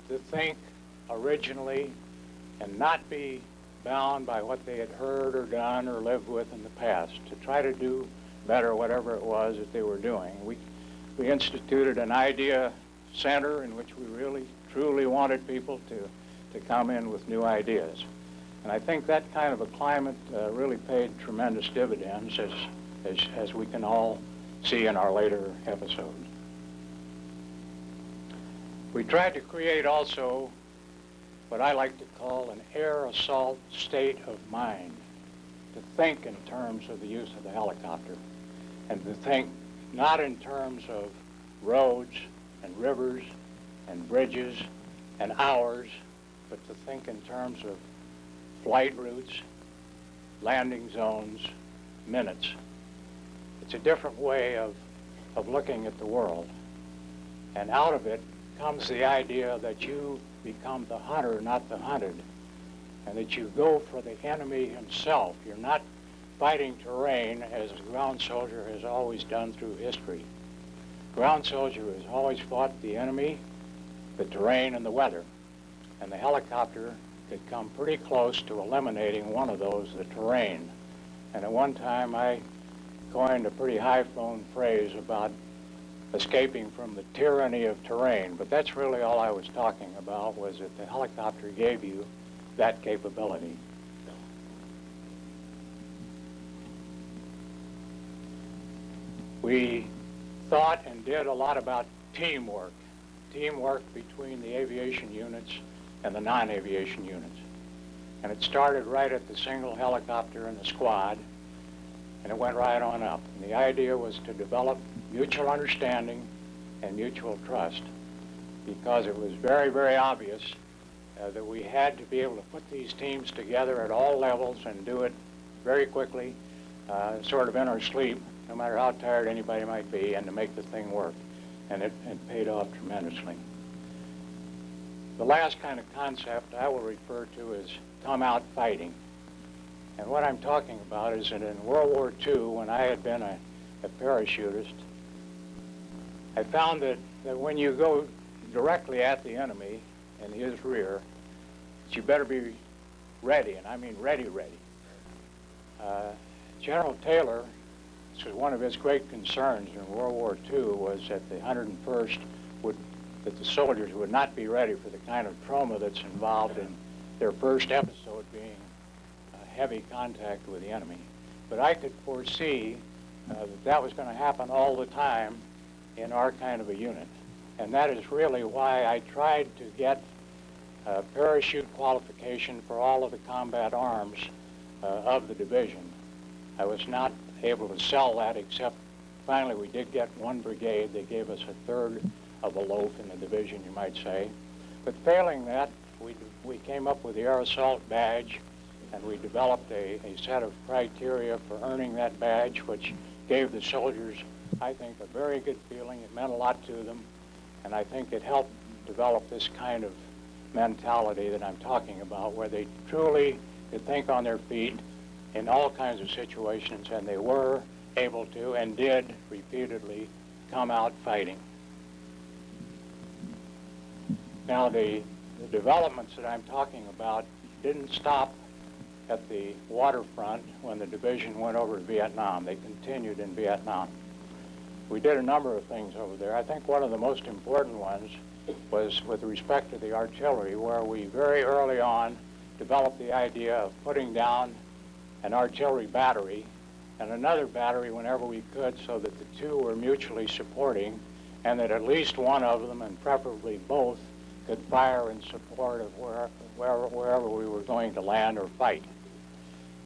to think originally and not be bound by what they had heard or done or lived with in the past, to try to do better whatever it was that they were doing. We instituted an idea center in which we really truly wanted people to come in with new ideas. And I think that kind of a climate really paid tremendous dividends, as we can all see in our later episodes. We tried to create also what I like to call an air assault state of mind, to think in terms of the use of the helicopter, and to think not in terms of roads and rivers and bridges and hours, but to think in terms of flight routes, landing zones, minutes. It's a different way of looking at the world. And out of it comes the idea that you become the hunter, not the hunted, and that you go for the enemy himself. You're not fighting terrain as a ground soldier has always done through history. Ground soldier has always fought the enemy, the terrain, and the weather. And the helicopter could come pretty close to eliminating one of those, the terrain. And at one time I coined a pretty high-flown phrase about escaping from the tyranny of terrain, but that's really all I was talking about, was that the helicopter gave you that capability. We thought and did a lot about teamwork between the aviation units and the non-aviation units. And it started right at the single helicopter in the squad, and it went right on up. And the idea was to develop mutual understanding and mutual trust, because it was very, very obvious that we had to be able to put these teams together at all levels and do it very quickly, sort of in our sleep, no matter how tired anybody might be, and to make the thing work. And it paid off tremendously. The last kind of concept I will refer to as come out fighting. And what I'm talking about is that in World War II, when I had been a parachutist, I found that when you go directly at the enemy in his rear, that you better be ready, and I mean ready. General Taylor, this was one of his great concerns in World War II, was that the 101st that the soldiers would not be ready for the kind of trauma that's involved in their first episode being heavy contact with the enemy. But I could foresee that was going to happen all the time in our kind of a unit. And that is really why I tried to get parachute qualification for all of the combat arms of the division. I was not able to sell that, except finally we did get one brigade. They gave us a third of a loaf in the division, you might say. But failing that, we came up with the air assault badge, and we developed a set of criteria for earning that badge, which gave the soldiers, I think, a very good feeling. It meant a lot to them, and I think it helped develop this kind of mentality that I'm talking about, where they truly could think on their feet in all kinds of situations, and they were able to and did repeatedly come out fighting. Now, the developments that I'm talking about didn't stop at the waterfront when the division went over to Vietnam. They continued in Vietnam. We did a number of things over there. I think one of the most important ones was with respect to the artillery, where we very early on developed the idea of putting down an artillery battery and another battery whenever we could, so that the two were mutually supporting, and that at least one of them, and preferably both, could fire in support of wherever we were going to land or fight.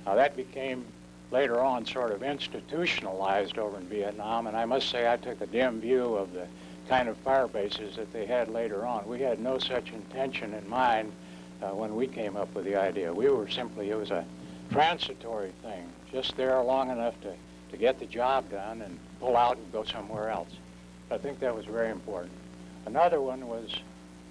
Now that became later on sort of institutionalized over in Vietnam, and I must say I took a dim view of the kind of fire bases that they had later on. We had no such intention in mind when we came up with the idea. We were simply, it was a transitory thing, just there long enough to get the job done and pull out and go somewhere else. I think that was very important. Another one was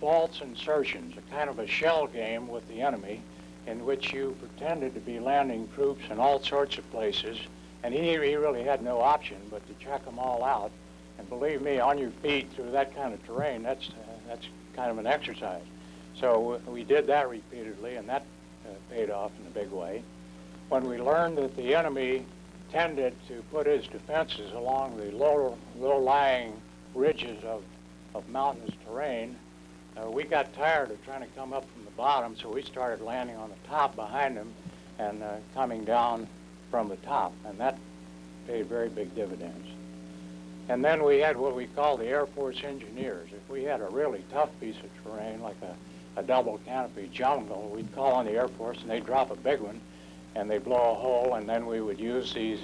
false insertions, a kind of a shell game with the enemy in which you pretended to be landing troops in all sorts of places, and he really had no option but to check them all out. And believe me, on your feet through that kind of terrain, that's kind of an exercise. So we did that repeatedly, and that paid off in a big way. When we learned that the enemy tended to put his defenses along the low-lying ridges of mountainous terrain, we got tired of trying to come up from the bottom, so we started landing on the top behind them and coming down from the top, and that paid very big dividends. And then we had what we call the Air Force engineers. If we had a really tough piece of terrain, like a double canopy jungle, we'd call on the Air Force and they'd drop a big one and they'd blow a hole, and then we would use these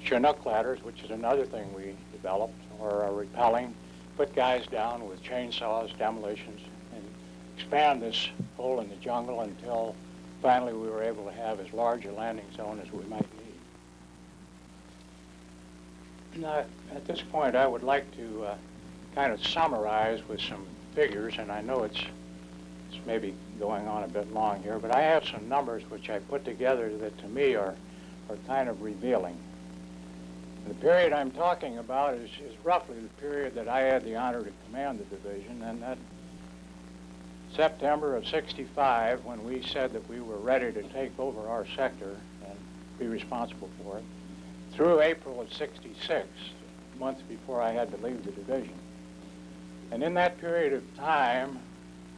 Chinook ladders, which is another thing we developed, or repelling, put guys down with chainsaws, demolitions, and expand this hole in the jungle until finally we were able to have as large a landing zone as we might need. Now, at this point, I would like to kind of summarize with some figures, and I know it's maybe going on a bit long here, but I have some numbers which I put together that to me are kind of revealing. The period I'm talking about is roughly the period that I had the honor to command the division, and that September of '65, when we said that we were ready to take over our sector and be responsible for it, through April of '66, months before I had to leave the division. And in that period of time,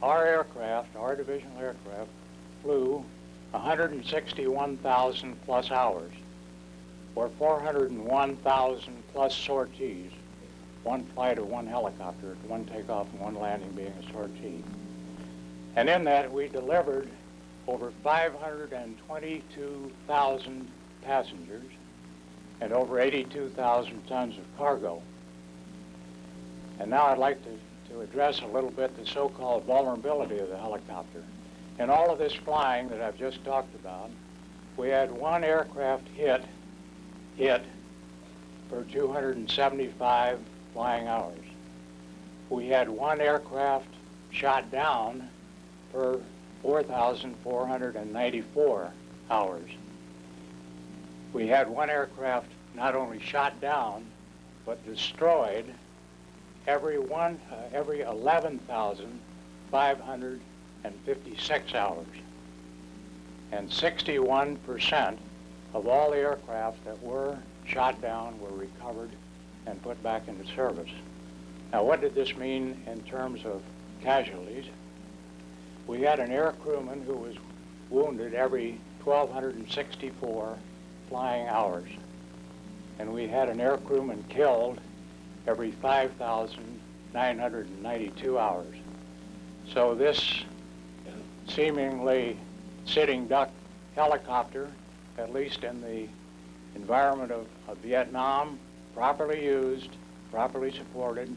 our aircraft, our divisional aircraft, flew 161,000 plus hours, or 401,000 plus sorties, one flight of one helicopter, one takeoff and one landing being a sortie. And in that, we delivered over 522,000 passengers and over 82,000 tons of cargo. And now I'd like to address a little bit the so-called vulnerability of the helicopter. In all of this flying that I've just talked about, we had one aircraft hit for 275 flying hours. We had one aircraft shot down per 4,494 hours. We had one aircraft not only shot down, but destroyed every 11,556 hours. And 61% of all the aircraft that were shot down were recovered and put back into service. Now, what did this mean in terms of casualties? We had an air crewman who was wounded every 1,264 flying hours. And we had an air crewman killed every 5,992 hours. So this seemingly sitting duck helicopter, at least in the environment of Vietnam, properly used, properly supported,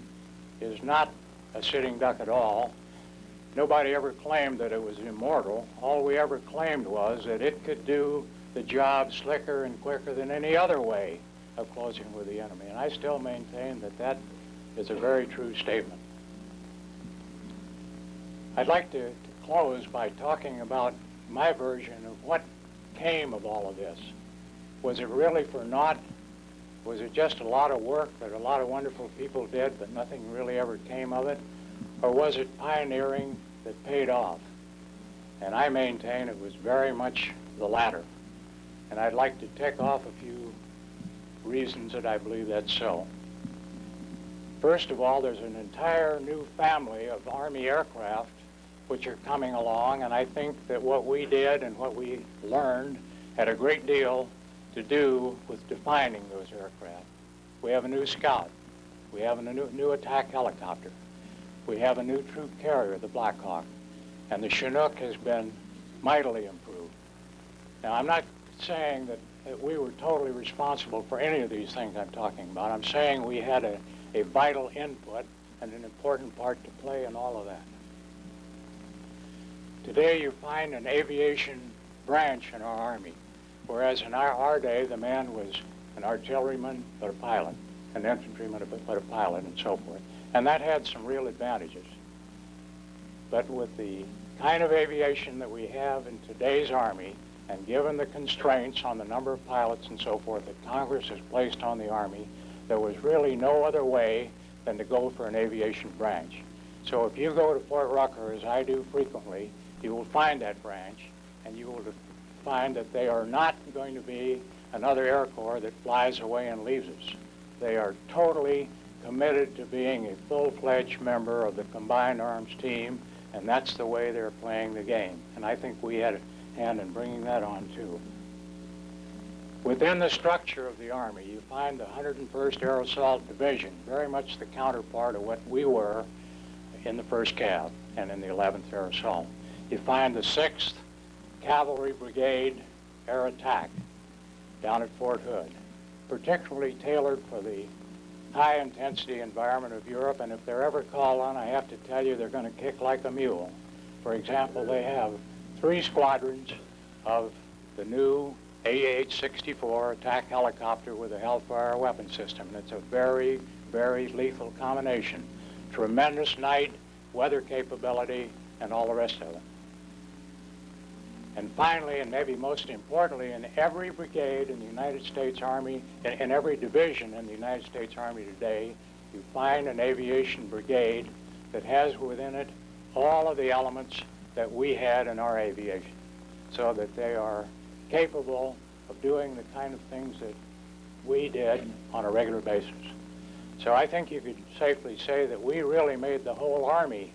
is not a sitting duck at all. Nobody ever claimed that it was immortal. All we ever claimed was that it could do the job slicker and quicker than any other way of closing with the enemy. And I still maintain that that is a very true statement. I'd like to close by talking about my version of what came of all of this. Was it really for naught? Was it just a lot of work that a lot of wonderful people did, but nothing really ever came of it? Or was it pioneering that paid off? And I maintain it was very much the latter. And I'd like to tick off a few reasons that I believe that's so. First of all, there's an entire new family of Army aircraft which are coming along, and I think that what we did and what we learned had a great deal to do with defining those aircraft. We have a new Scout. We have a new attack helicopter. We have a new troop carrier, the Black Hawk, and the Chinook has been mightily improved. Now, I'm not saying that we were totally responsible for any of these things I'm talking about. I'm saying we had a vital input and an important part to play in all of that. Today you find an aviation branch in our Army, whereas in our day the man was an artilleryman but a pilot, an infantryman but a pilot, and so forth. And that had some real advantages. But with the kind of aviation that we have in today's Army, and given the constraints on the number of pilots and so forth that Congress has placed on the Army, there was really no other way than to go for an aviation branch. So if you go to Fort Rucker, as I do frequently, you will find that branch, and you will find that they are not going to be another Air Corps that flies away and leaves us. They are totally committed to being a full-fledged member of the Combined Arms team, and that's the way they're playing the game. And I think we had a hand in bringing that on, too. Within the structure of the Army, you find the 101st Air Assault Division, very much the counterpart of what we were in the 1st Cav and in the 11th Air Assault. You find the 6th Cavalry Brigade Air Attack down at Fort Hood, particularly tailored for the high-intensity environment of Europe, and if they're ever called on, I have to tell you, they're going to kick like a mule. For example, they have 3 squadrons of the new AH-64 attack helicopter with a Hellfire weapon system. And it's a very, very lethal combination. Tremendous night, weather capability, and all the rest of it. And finally, and maybe most importantly, in every brigade in the United States Army, in every division in the United States Army today, you find an aviation brigade that has within it all of the elements that we had in our aviation, so that they are capable of doing the kind of things that we did on a regular basis. So I think you could safely say that we really made the whole Army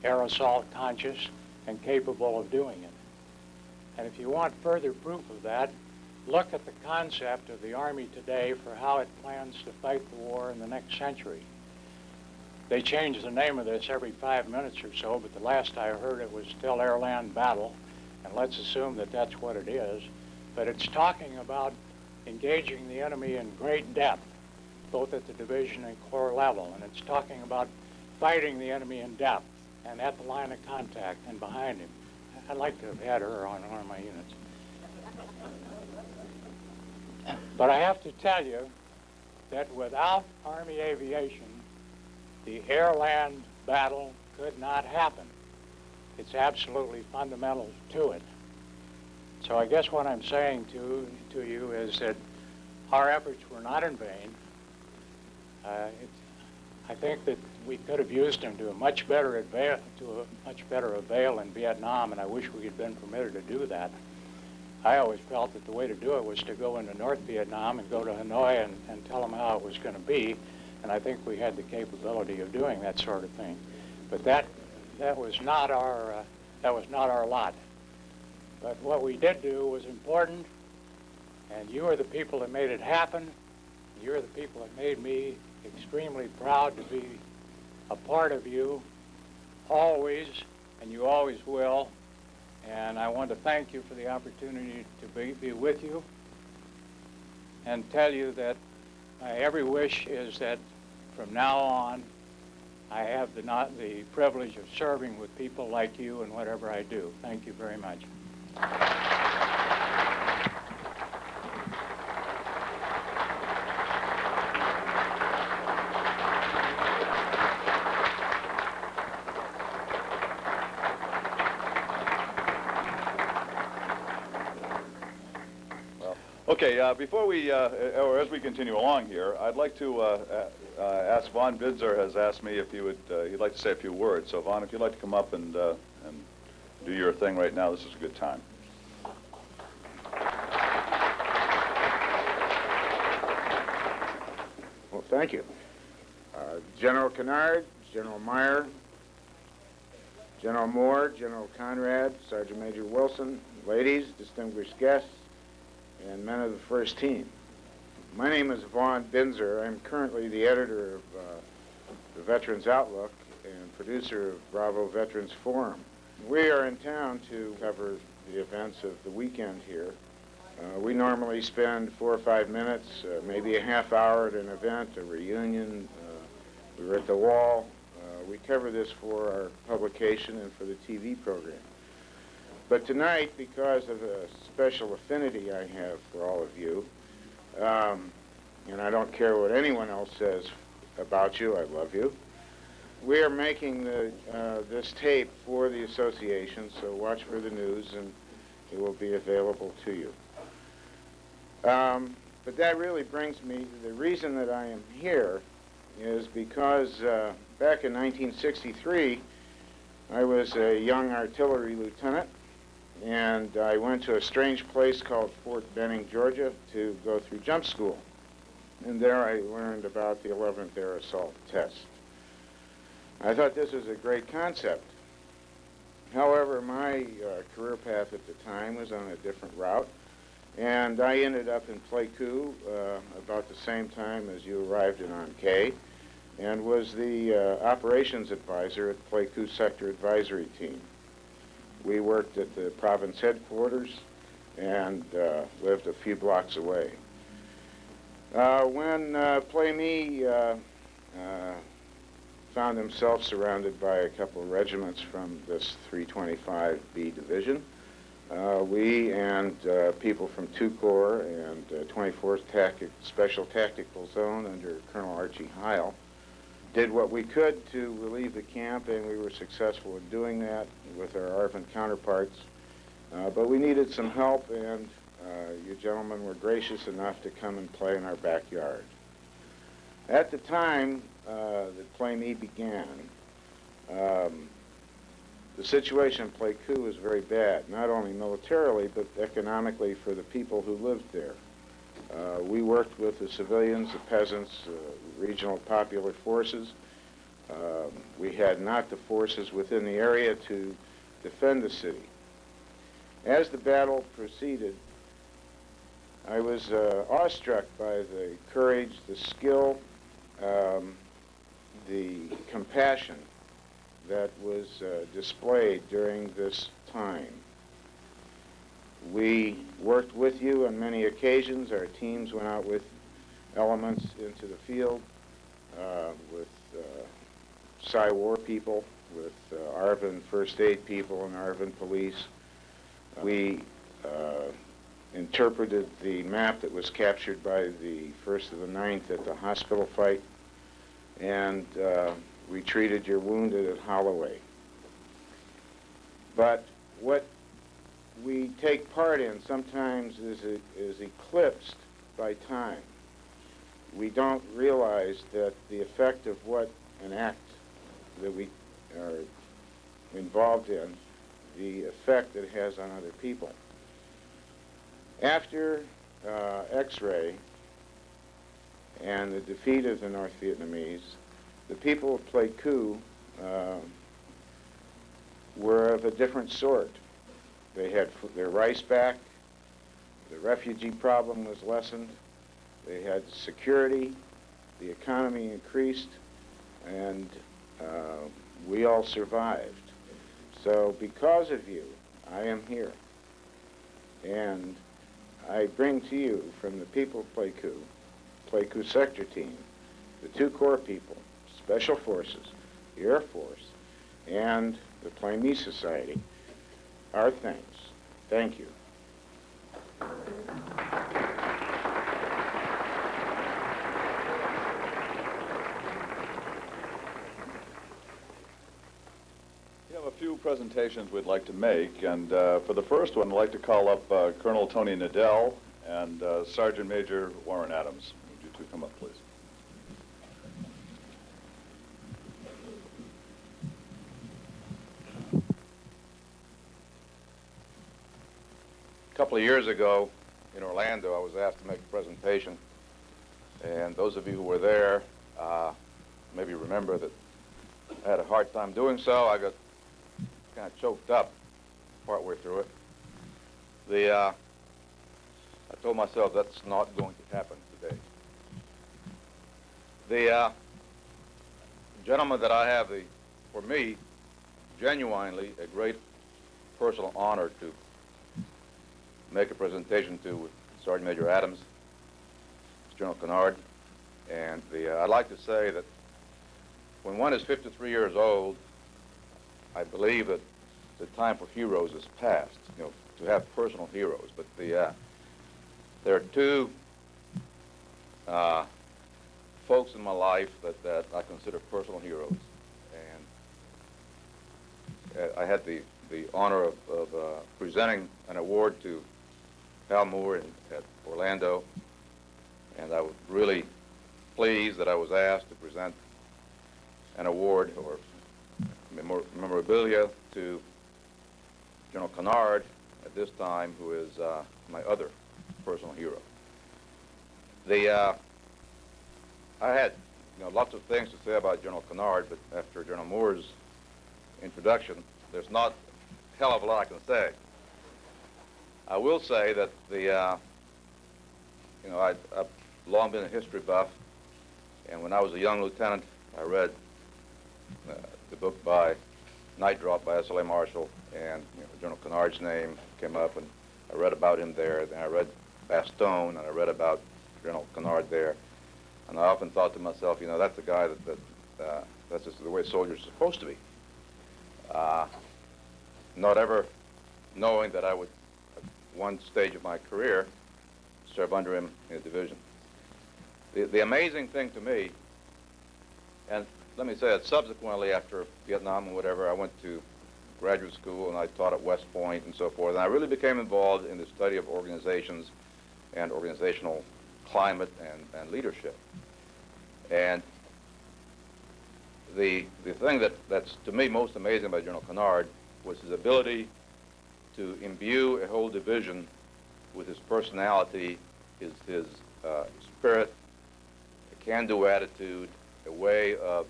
air assault conscious and capable of doing it. And if you want further proof of that, look at the concept of the Army today for how it plans to fight the war in the next century. They change the name of this every 5 minutes or so, but the last I heard it was still air-land battle, and let's assume that that's what it is. But it's talking about engaging the enemy in great depth, both at the division and corps level, and it's talking about fighting the enemy in depth and at the line of contact and behind him. I'd like to have had her on one of my units. But I have to tell you that without Army aviation, the air-land battle could not happen. It's absolutely fundamental to it. So I guess what I'm saying to you is that our efforts were not in vain. I think that we could have used them to a much better avail in Vietnam, and I wish we had been permitted to do that. I always felt that the way to do it was to go into North Vietnam and go to Hanoi and tell them how it was going to be, and I think we had the capability of doing that sort of thing. But that was not our lot. But what we did do was important, and you are the people that made it happen. You're the people that made me extremely proud to be a part of you always, and you always will. And I want to thank you for the opportunity to be with you and tell you that my every wish is that from now on I have the privilege of serving with people like you in whatever I do. Thank you very much. Okay, before we, or as we continue along here, I'd like to ask Vaughn Bidzer has asked me if you would, he'd like to say a few words. So Vaughn, if you'd like to come up and do your thing right now, this is a good time. Well, thank you. General Kinnard, General Myer, General Moore, General Conrad, Sergeant Major Wilson, ladies, distinguished guests, and men of the first team. My name is Vaughn Binzer. I'm currently the editor of the Veterans Outlook and producer of Bravo Veterans Forum. We are in town to cover the events of the weekend here. We normally spend 4 or 5 minutes, maybe a half hour at an event, a reunion. We were at the wall. We cover this for our publication and for the TV program. But tonight, because of a special affinity I have for all of you, and I don't care what anyone else says about you, I love you, we are making this tape for the association, so watch for the news and it will be available to you. But that really brings me to the reason that I am here is because back in 1963, I was a young artillery lieutenant, and I went to a strange place called Fort Benning, Georgia, to go through jump school. And there I learned about the 11th Air Assault Test. I thought this was a great concept. However, my career path at the time was on a different route, and I ended up in Pleiku about the same time as you arrived in On-K, and was the operations advisor at Pleiku Sector Advisory Team. We worked at the province headquarters and lived a few blocks away. When Play-Me found himself surrounded by a couple of regiments from this 325B division, we and people from 2 Corps and 24th Special Tactical Zone under Colonel Archie Heil did what we could to relieve the camp, and we were successful in doing that with our ARVN counterparts. But we needed some help, and you gentlemen were gracious enough to come and play in our backyard. At the time that Play-Me began, the situation in Pleiku was very bad, not only militarily, but economically for the people who lived there. We worked with the civilians, the peasants, regional popular forces. We had not the forces within the area to defend the city. As the battle proceeded, I was awestruck by the courage, the skill, the compassion that was displayed during this time. We worked with you on many occasions. Our teams went out with elements into the field, with Psy-War people, with ARVN first aid people and ARVN police. We interpreted the map that was captured by the 1st of the 9th at the hospital fight, and we treated your wounded at Galloway. But what we take part in sometimes is eclipsed by time. We don't realize that the effect of what an act that we are involved in, the effect it has on other people. After X-Ray and the defeat of the North Vietnamese, the people of Pleiku were of a different sort. They had their rice back, the refugee problem was lessened, they had security, the economy increased, and we all survived. So because of you, I am here. And I bring to you from the people of Pleiku Sector Team, the 2 Corps people, Special Forces, the Air Force, and the Play-Me Society, our thanks. Thank you. We have a few presentations we'd like to make, and for the first one, I'd like to call up Colonel Tony Nadell and Sergeant Major Warren Adams. Would you two come up, please? A couple of years ago in Orlando, I was asked to make a presentation, and those of you who were there maybe remember that I had a hard time doing so. I got kind of choked up partway through it. I told myself that's not going to happen today. The gentleman that I have, for me, genuinely a great personal honor to make a presentation to with Sergeant Major Adams, General Kinnard, and I'd like to say that when one is 53 years old, I believe that the time for heroes is past, to have personal heroes. But there are two folks in my life that I consider personal heroes. And I had the honor of presenting an award to Hal Moore at Orlando, and I was really pleased that I was asked to present an award or memorabilia to General Kinnard at this time, who is my other personal hero. I had lots of things to say about General Kinnard, but after General Moore's introduction, there's not a hell of a lot I can say. I will say that I've long been a history buff, and when I was a young lieutenant, I read the book by Night Drop by S.L.A. Marshall, and General Kinnard's name came up, and I read about him there. Then I read Bastogne, and I read about General Kinnard there. And I often thought to myself, that's the guy that's just the way soldiers are supposed to be. Not ever knowing that I would, at one stage of my career, serve under him in a division. The amazing thing to me, and let me say that subsequently after Vietnam and whatever, I went to graduate school and I taught at West Point and so forth, and I really became involved in the study of organizations and organizational climate and leadership. And the thing that's to me most amazing about General Kinnard was his ability to imbue a whole division with his personality, his spirit, a can-do attitude, a way of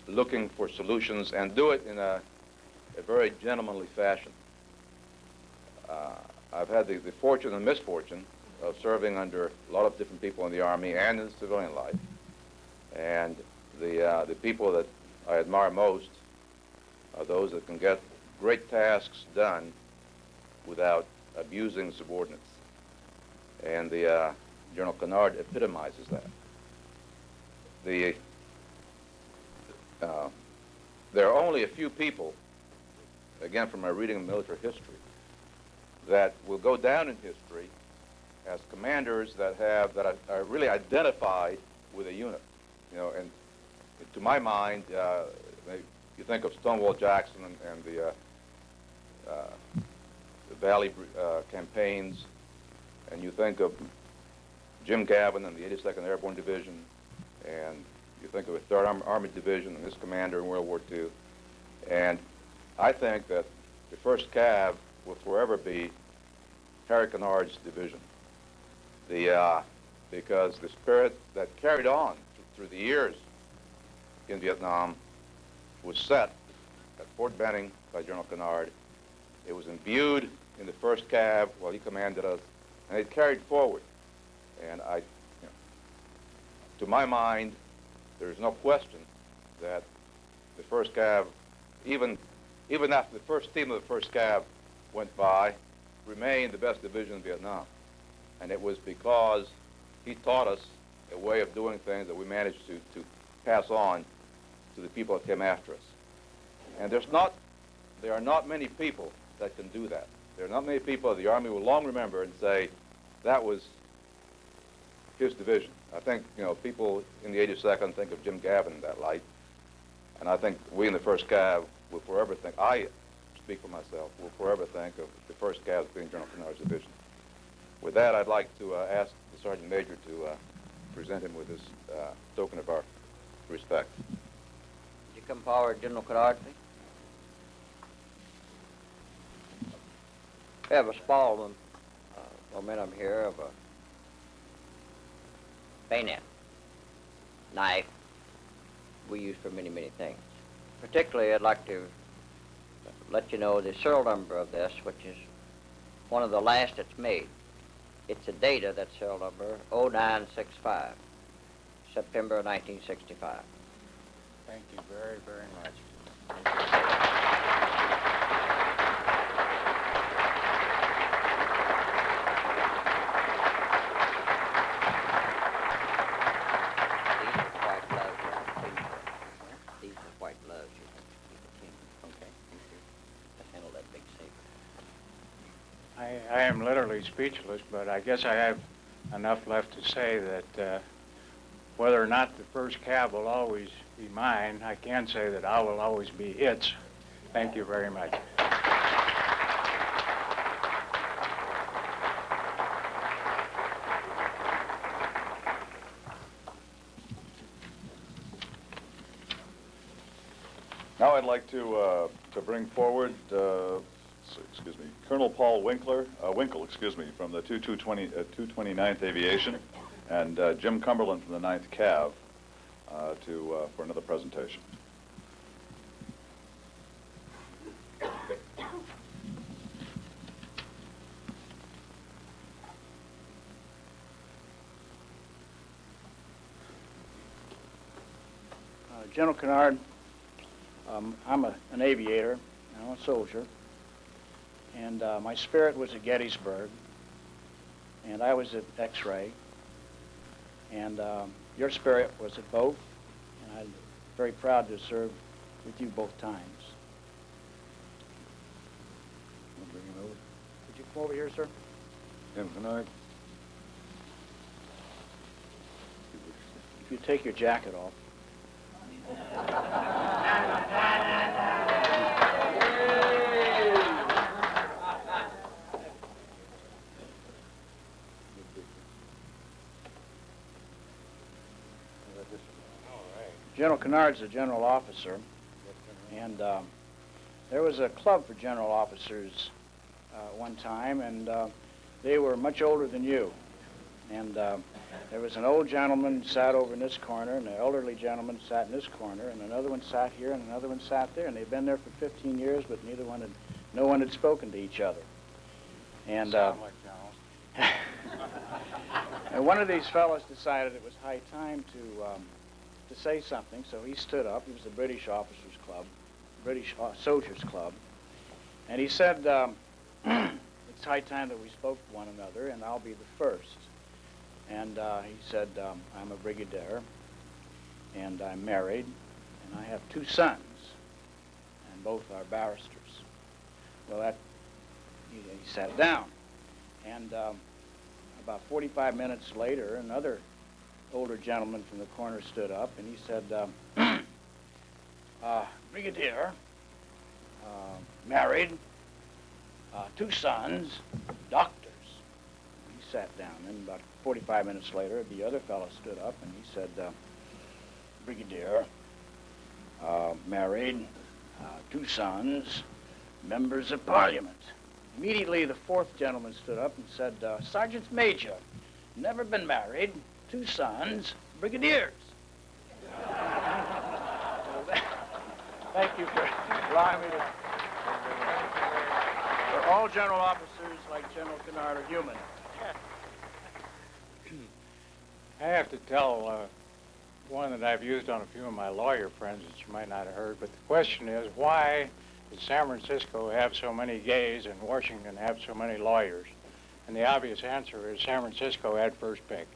looking for solutions, and do it in a very gentlemanly fashion. I've had the fortune and misfortune of serving under a lot of different people in the Army and in civilian life. And the people that I admire most are those that can get great tasks done without abusing subordinates. And General Kinnard epitomizes that. There are only a few people, again from my reading of military history, that will go down in history as commanders that are really identified with a unit. And to my mind, you think of Stonewall Jackson and the Valley campaigns, and you think of Jim Gavin and the 82nd Airborne Division, and you think of a 3rd Armored Division and this commander in World War II. And I think that the 1st Cav will forever be Harry Kinnard's division. Because the spirit that carried on through the years in Vietnam was set at Fort Benning by General Kinnard. It was imbued in the 1st Cav while he commanded us, and it carried forward. And to my mind, there's no question that the 1st Cav, even after the first team of the 1st Cav went by, remained the best division in Vietnam. And it was because he taught us a way of doing things that we managed to pass on to the people that came after us. And there are not many people that can do that. There are not many people the Army will long remember and say, that was his division. I think, people in the 82nd think of Jim Gavin in that light. And I think we in the 1st Cav will forever think, I speak for myself, will forever think of the 1st Cav as being General Kinnard's division. With that, I'd like to ask the Sergeant Major to present him with this token of our respect. Would you come forward, General Kinnard, please? We have a small momentum here of a bayonet, knife, we use for many, many things. particularly, I'd like to let you know the serial number of this, which is one of the last that's made. It's a data, that serial number, 0965, September 1965. Thank you very, very much. These are white gloves. You have to keep it clean. Okay, thank you. Let's handle that big saber. I am literally speechless, but I guess I have enough left to say that whether or not the first cab will always be mine, I can say that I will always be its. Thank you very much. Now I'd like to bring forward, excuse me, Colonel Paul Winkle, from the 229th Aviation, and Jim Cumberland from the 9th Cav for another presentation. General Kinnard, I'm an aviator, and I'm a soldier, and my spirit was at Gettysburg, and I was at X-ray, and your spirit was at both, and I'm very proud to have served with you both times. I'll bring him over. Would you come over here, sir? Jim Kinnard. If you take your jacket off. General Kinnard's a general officer, and there was a club for general officers one time, and they were much older than you. And there was an old gentleman sat over in this corner, and an elderly gentleman sat in this corner, and another one sat here, and another one sat there, and they'd been there for 15 years, but no one had spoken to each other. And Sound like General. and one of these fellows decided it was high time to say something, so he stood up. He was the British Officers Club, British Soldiers Club, and he said, it's high time that we spoke to one another, and I'll be the first. And he said, I'm a brigadier, and I'm married, and I have 2 sons, and both are barristers. Well, he sat down, and about 45 minutes later, another older gentleman from the corner stood up, and he said, brigadier, married, 2 sons, doctors. He sat down, and about 45 minutes later, the other fellow stood up, and he said, brigadier, married, 2 sons, members of Parliament. Immediately, the 4th gentleman stood up and said, Sergeant Major, never been married, 2 sons, brigadiers. Thank you for allowing me to... All general officers, like General Kinnard, are human. I have to tell one that I've used on a few of my lawyer friends that you might not have heard, but the question is, why does San Francisco have so many gays and Washington have so many lawyers? And the obvious answer is San Francisco had first pick.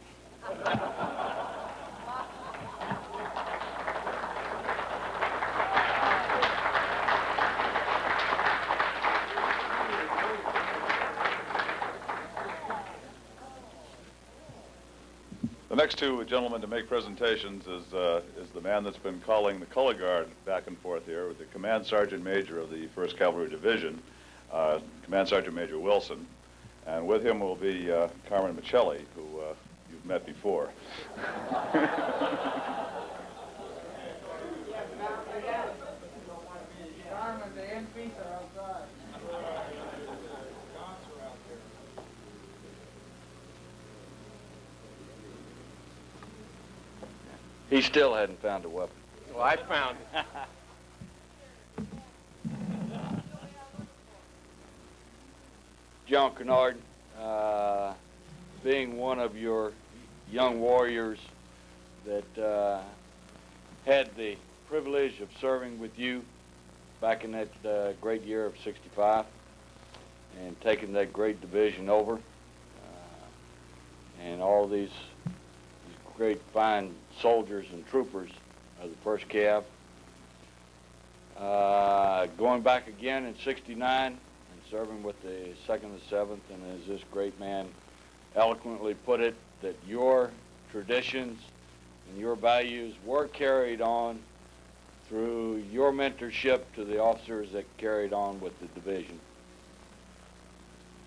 The next 2 gentlemen to make presentations is the man that's been calling the color guard back and forth here, with the Command Sergeant Major of the 1st Cavalry Division, Command Sergeant Major Wilson, and with him will be Carmen Michelli, who you've met before. Carmen, the NPs are outside. He still hadn't found a weapon. Well, I found it. John Kinnard, being one of your young warriors that had the privilege of serving with you back in that great year of '65 and taking that great division over, and all these great fine soldiers and troopers of the 1st Cav. Going back again in '69 and serving with the 2nd and 7th, and as this great man eloquently put it, that your traditions and your values were carried on through your mentorship to the officers that carried on with the division.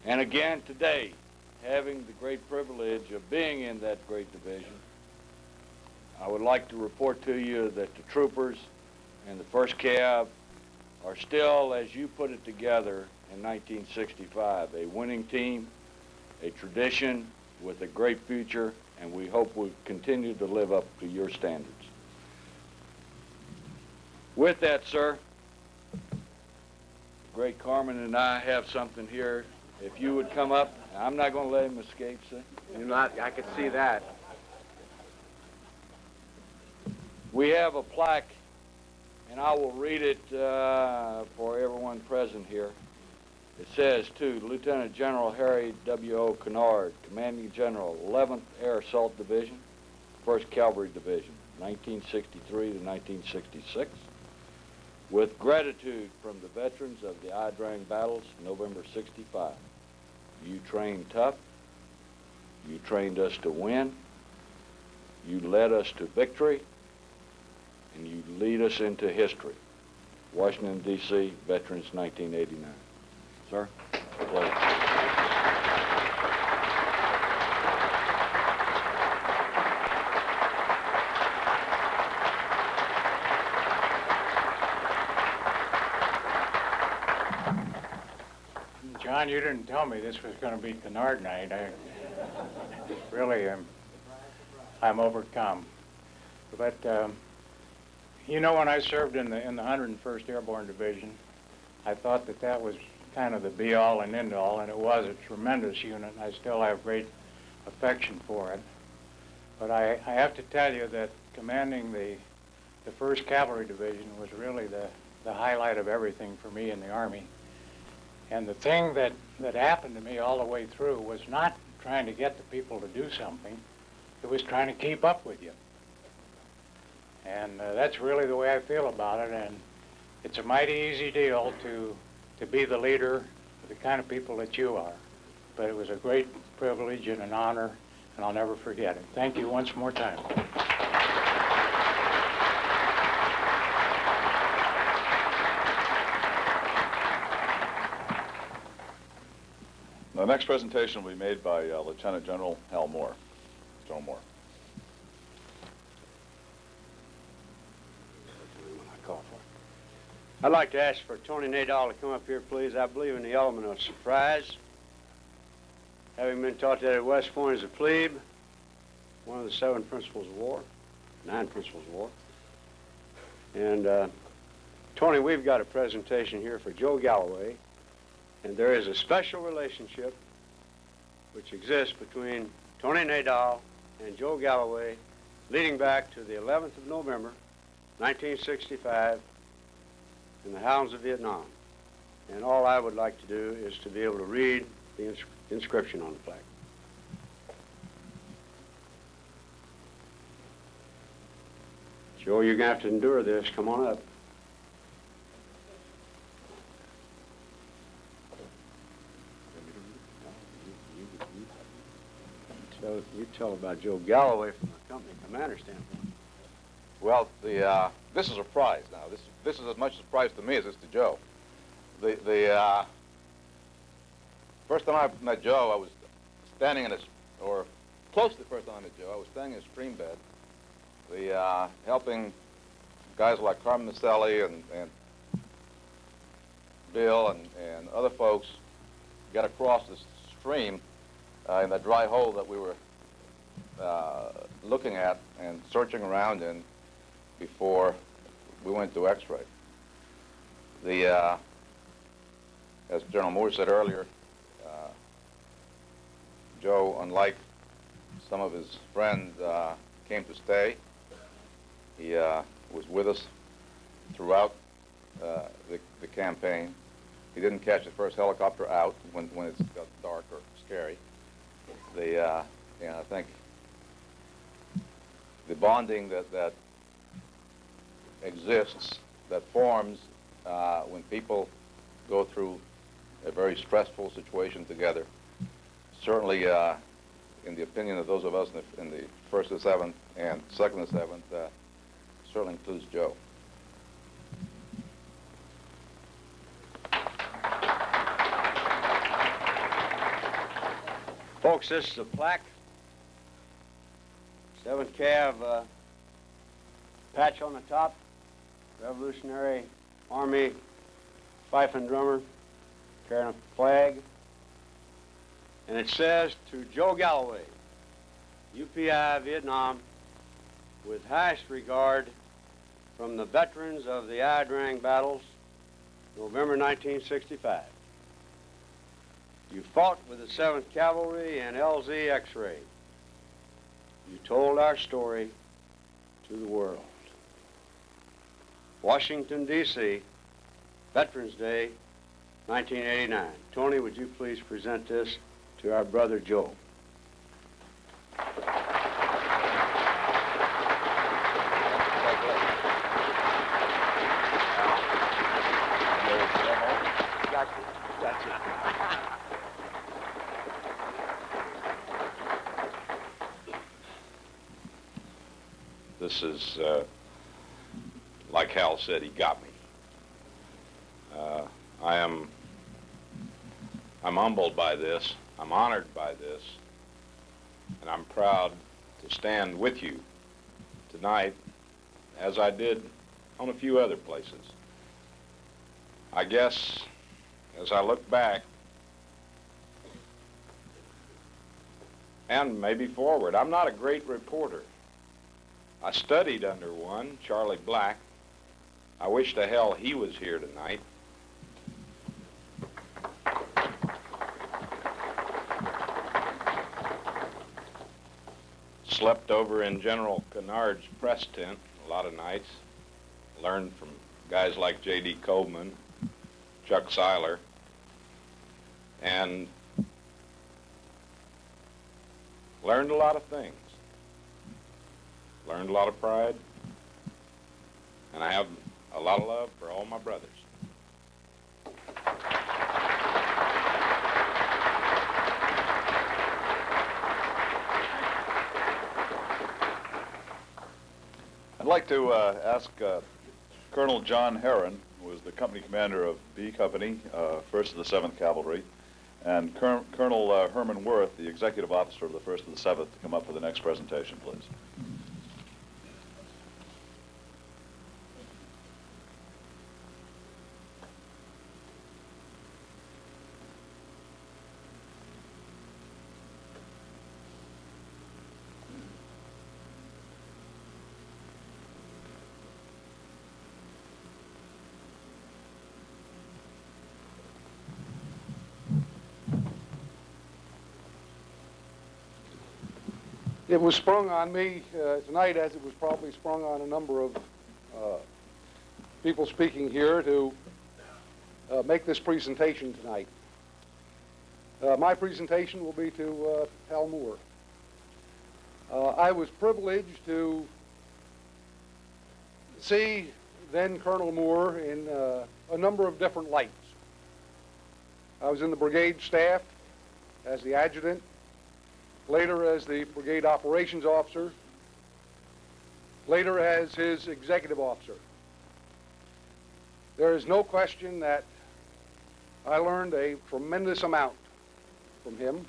And again today, having the great privilege of being in that great division, I would like to report to you that the troopers and the 1st Cav are still, as you put it together in 1965, a winning team, a tradition with a great future, and we hope we'll continue to live up to your standards. With that, sir, great Carmen and I have something here. If you would come up, I'm not going to let him escape, sir. You're not, I could see that. We have a plaque, and I will read it for everyone present here. It says, to Lieutenant General Harry W.O. Kinnard, Commanding General, 11th Air Assault Division, 1st Cavalry Division, 1963 to 1966. With gratitude from the veterans of the Ia Drang battles, November '65. You trained tough. You trained us to win. You led us to victory. And you lead us into history. Washington, D.C., Veterans, 1989. Sir, pleasure. John, you didn't tell me this was going to be Kinnard night. I really am. I'm overcome. But you know, when I served in the 101st Airborne Division, I thought that that was kind of the be-all and end-all, and it was a tremendous unit, and I still have great affection for it. But I have to tell you that commanding the 1st Cavalry Division was really the highlight of everything for me in the Army. And the thing that happened to me all the way through was not trying to get the people to do something, it was trying to keep up with you. And that's really the way I feel about it, and it's a mighty easy deal to be the leader of the kind of people that you are. But it was a great privilege and an honor, and I'll never forget it. Thank you once more time. The next presentation will be made by Lieutenant General Hal Moore. General Moore. I'd like to ask for Tony Nadal to come up here, please. I believe in the element of surprise. Having been taught that at West Point as a plebe, one of the 7 principles of war, 9 principles of war. And Tony, we've got a presentation here for Joe Galloway, and there is a special relationship which exists between Tony Nadal and Joe Galloway leading back to the 11th of November, 1965, in the Hounds of Vietnam. And all I would like to do is to be able to read the inscription on the plaque. Joe, you're going to have to endure this. Come on up. You tell about Joe Galloway from a company commander standpoint. Well, this is a surprise now. This is as much a surprise to me as it's to Joe. The first time I met Joe, I was standing in or close to the first time I met Joe, I was standing in a stream bed, helping guys like Carmen Maselli and Bill and other folks get across this stream in that dry hole that we were looking at and searching around in before we went to X-ray. As General Moore said earlier, Joe, unlike some of his friends, came to stay. He was with us throughout the campaign. He didn't catch the first helicopter out when it got dark or scary. I think the bonding that exists, that forms when people go through a very stressful situation together, certainly in the opinion of those of us in the 1st to 7th and 2nd to 7th, certainly includes Joe. Folks, this is a plaque. 7th Cav patch on the top. Revolutionary Army fife and drummer carrying a flag. And it says, to Joe Galloway, UPI Vietnam, with highest regard from the veterans of the Ia Drang battles, November 1965. You fought with the 7th Cavalry and LZ X-Ray. You told our story to the world. Washington, D.C., Veterans Day, 1989. Tony, would you please present this to our brother Joe? This is, like Hal said, he got me. I'm humbled by this, I'm honored by this, and I'm proud to stand with you tonight, as I did on a few other places. I guess, as I look back, and maybe forward, I'm not a great reporter. I studied under one, Charlie Black. I wish to hell he was here tonight. Slept over in General Kinnard's press tent a lot of nights. Learned from guys like J.D. Coleman, Chuck Seiler, and learned a lot of things. Learned a lot of pride, and I have a lot of love for all my brothers. I'd like to ask Colonel John Herron, who was the company commander of B Company, 1st of the 7th Cavalry, and Colonel Herman Worth, the executive officer of the 1st of the 7th, to come up for the next presentation, please. It was sprung on me tonight, as it was probably sprung on a number of people speaking here, to make this presentation tonight. My presentation will be to Hal Moore. I was privileged to see then Colonel Moore in a number of different lights. I was in the brigade staff as the adjutant, later as the brigade operations officer, later as his executive officer. There is no question that I learned a tremendous amount from him.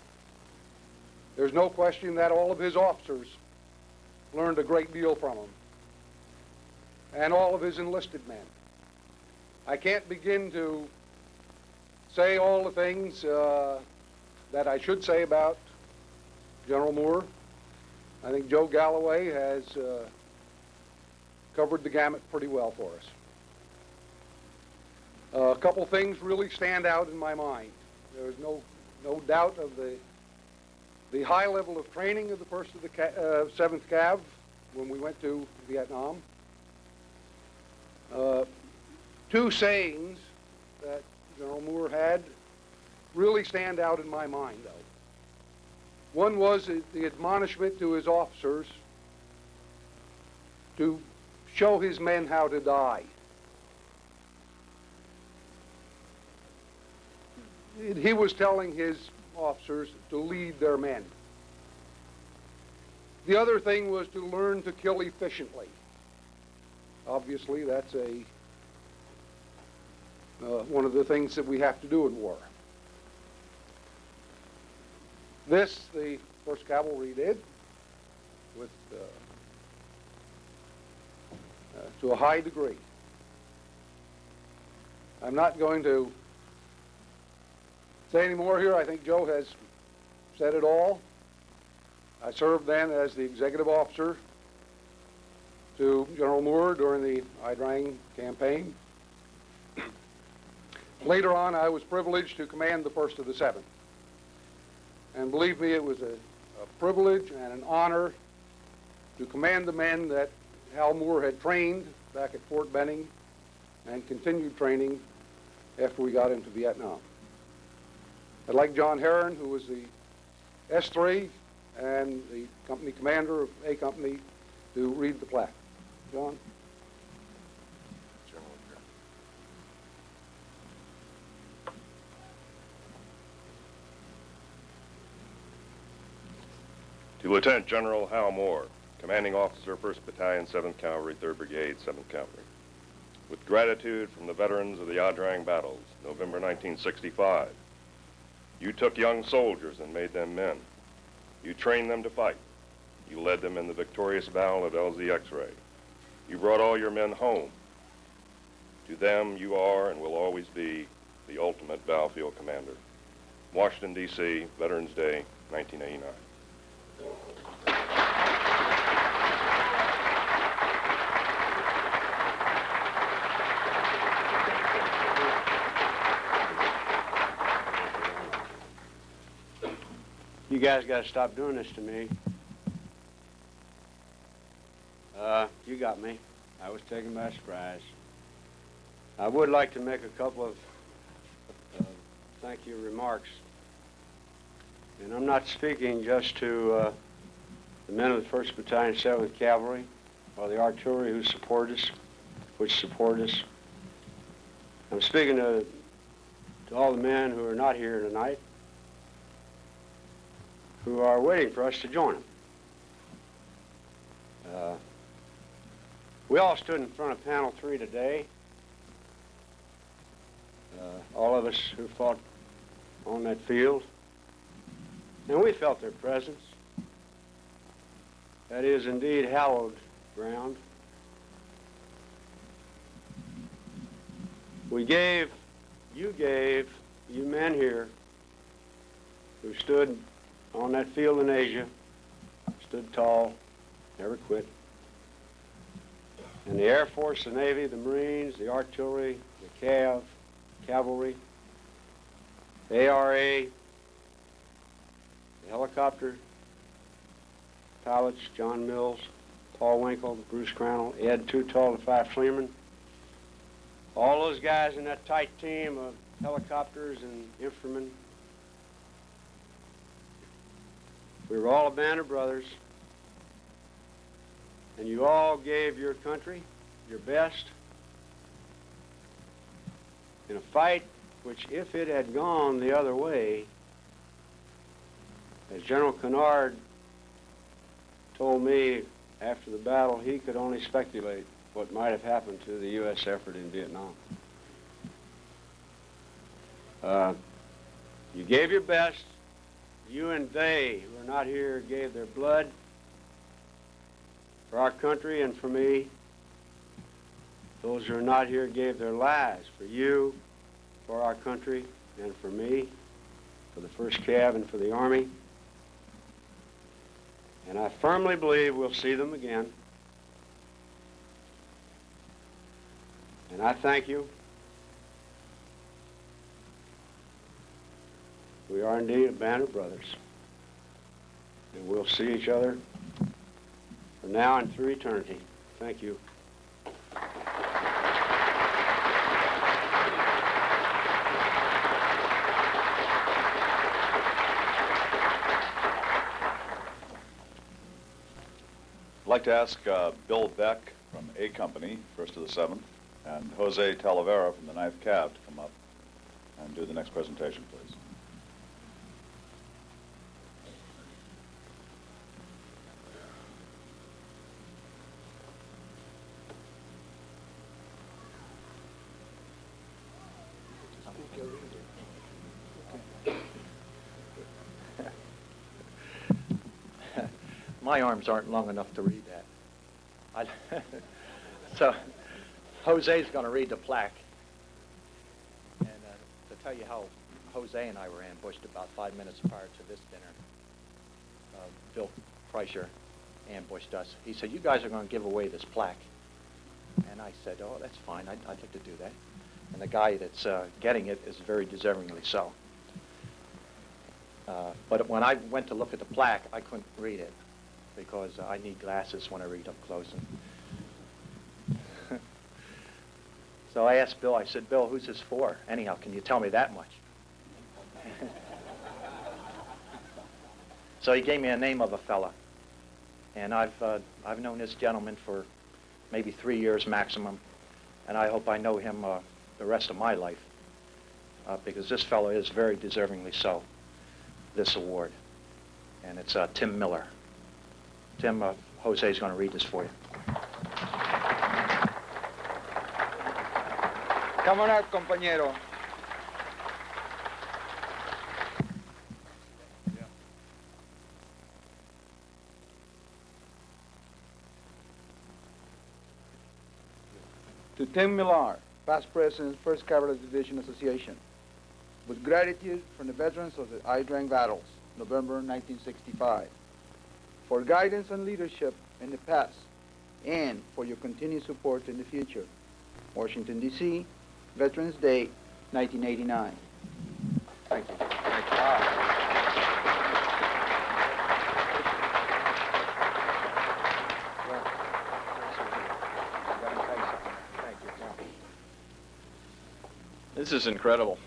There's no question that all of his officers learned a great deal from him, and all of his enlisted men. I can't begin to say all the things that I should say about General Moore. I think Joe Galloway has covered the gamut pretty well for us. A couple things really stand out in my mind. There is no doubt of the the high level of training of the 7th Cav when we went to Vietnam. Two sayings that General Moore had really stand out in my mind, though. One was the admonishment to his officers to show his men how to die. He was telling his officers to lead their men. The other thing was to learn to kill efficiently. Obviously, that's one of the things that we have to do in war. This, the 1st Cavalry did with to a high degree. I'm not going to say any more here. I think Joe has said it all. I served then as the executive officer to General Moore during the Ia Drang campaign. Later on, I was privileged to command the 1st of the 7th. And believe me, it was a privilege and an honor to command the men that Hal Moore had trained back at Fort Benning and continued training after we got into Vietnam. I'd like John Herron, who was the S3 and the company commander of A Company, to read the plaque. John? To Lieutenant General Hal Moore, Commanding Officer, 1st Battalion, 7th Cavalry, 3rd Brigade, 7th Cavalry. With gratitude from the veterans of the Ia Drang battles, November 1965, you took young soldiers and made them men. You trained them to fight. You led them in the victorious battle at LZ X-Ray. You brought all your men home. To them, you are and will always be the ultimate battlefield commander. Washington, D.C., Veterans Day, 1989. You guys got to stop doing this to me. You got me. I was taken by surprise. I would like to make a couple of thank you remarks. And I'm not speaking just to the men of the 1st Battalion, 7th Cavalry, or the artillery who support us, which support us. I'm speaking to all the men who are not here tonight, who are waiting for us to join them. We all stood in front of panel 3 today. All of us who fought on that field. And we felt their presence. That is indeed hallowed ground. You men here who stood on that field in Asia, stood tall, never quit. And the Air Force, the Navy, the Marines, the artillery, the CAV, cavalry, ARA, the helicopter pilots, John Mills, Paul Winkle, Bruce Crannell, Ed Too Tall to Five Fleeman, all those guys in that tight team of helicopters and infantrymen. We were all a band of brothers, and you all gave your country your best in a fight which, if it had gone the other way, as General Kinnard told me after the battle, he could only speculate what might have happened to the U.S. effort in Vietnam. You gave your best. You and they who are not here gave their blood for our country and for me. Those who are not here gave their lives for you, for our country, and for me, for the 1st Cav and for the Army. And I firmly believe we'll see them again. And I thank you. We are indeed a band of brothers. And we'll see each other from now and through eternity. Thank you. I'd like to ask Bill Beck from A Company, 1st to the 7th, and Jose Talavera from the 9th Cav to come up and do the next presentation, please. My arms aren't long enough to read that. So, Jose's going to read the plaque. And to tell you how Jose and I were ambushed about 5 minutes prior to this dinner, Bill Kreischer ambushed us. He said, "You guys are going to give away this plaque." And I said, "Oh, that's fine. I'd like to do that." And the guy that's getting it is very deservingly so. But when I went to look at the plaque, I couldn't read it, because I need glasses when I read up close. And so I asked Bill, I said, "Bill, who's this for? Anyhow, can you tell me that much?" So he gave me a name of a fella. And I've known this gentleman for maybe 3 years maximum, and I hope I know him the rest of my life, because this fellow is very deservingly so, this award. And it's Tim Miller. Tim, Jose's going to read this for you. Come on up, compañero. To Tim Miller, past president, 1st Cavalry Division Association, with gratitude from the veterans of the Ia Drang battles, November 1965, for guidance and leadership in the past, and for your continued support in the future. Washington, D.C., Veterans Day, 1989. Thank you. This is incredible.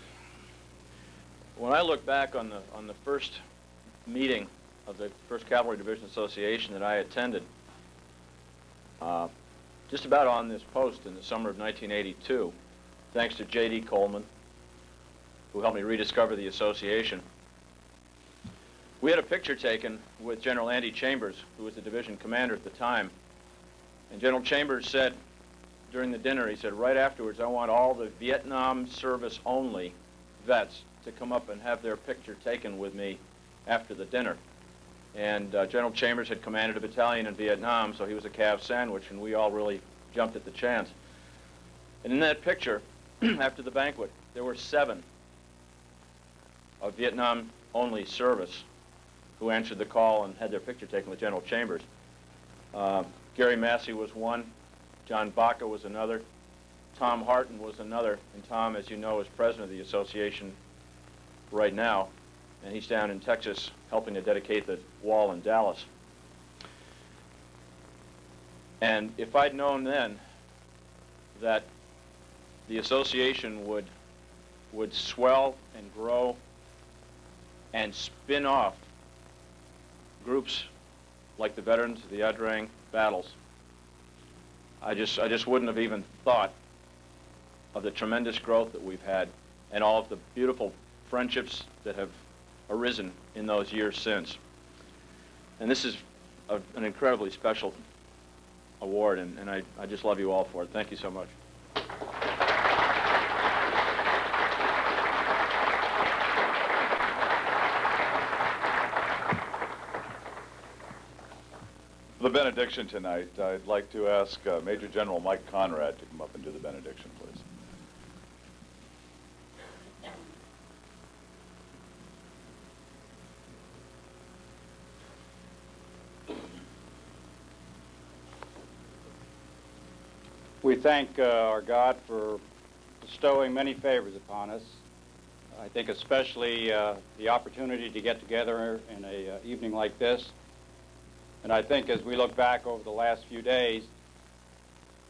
When I look back on the first meeting of the 1st Cavalry Division Association that I attended, just about on this post in the summer of 1982, thanks to J.D. Coleman, who helped me rediscover the association. We had a picture taken with General Andy Chambers, who was the division commander at the time. And General Chambers said during the dinner, he said, right afterwards, I want all the Vietnam service only vets to come up and have their picture taken with me after the dinner. And General Chambers had commanded a battalion in Vietnam, so he was a Cav sandwich, and we all really jumped at the chance. And in that picture, after the banquet, there were 7 of Vietnam-only service who answered the call and had their picture taken with General Chambers. Gary Massey was one, John Baca was another, Tom Harton was another, and Tom, as you know, is president of the association right now, and he's down in Texas helping to dedicate the wall in Dallas. And if I'd known then that the association would swell and grow and spin off groups like the veterans of the Ia Drang battles, I just wouldn't have even thought of the tremendous growth that we've had and all of the beautiful friendships that have arisen in those years since. And this is an incredibly special award, and I just love you all for it. Thank you so much. For the benediction tonight, I'd like to ask Major General Mike Conrad to come up and do the benediction, please. We thank our God for bestowing many favors upon us. I think especially the opportunity to get together in an evening like this And I think as we look back over the last few days,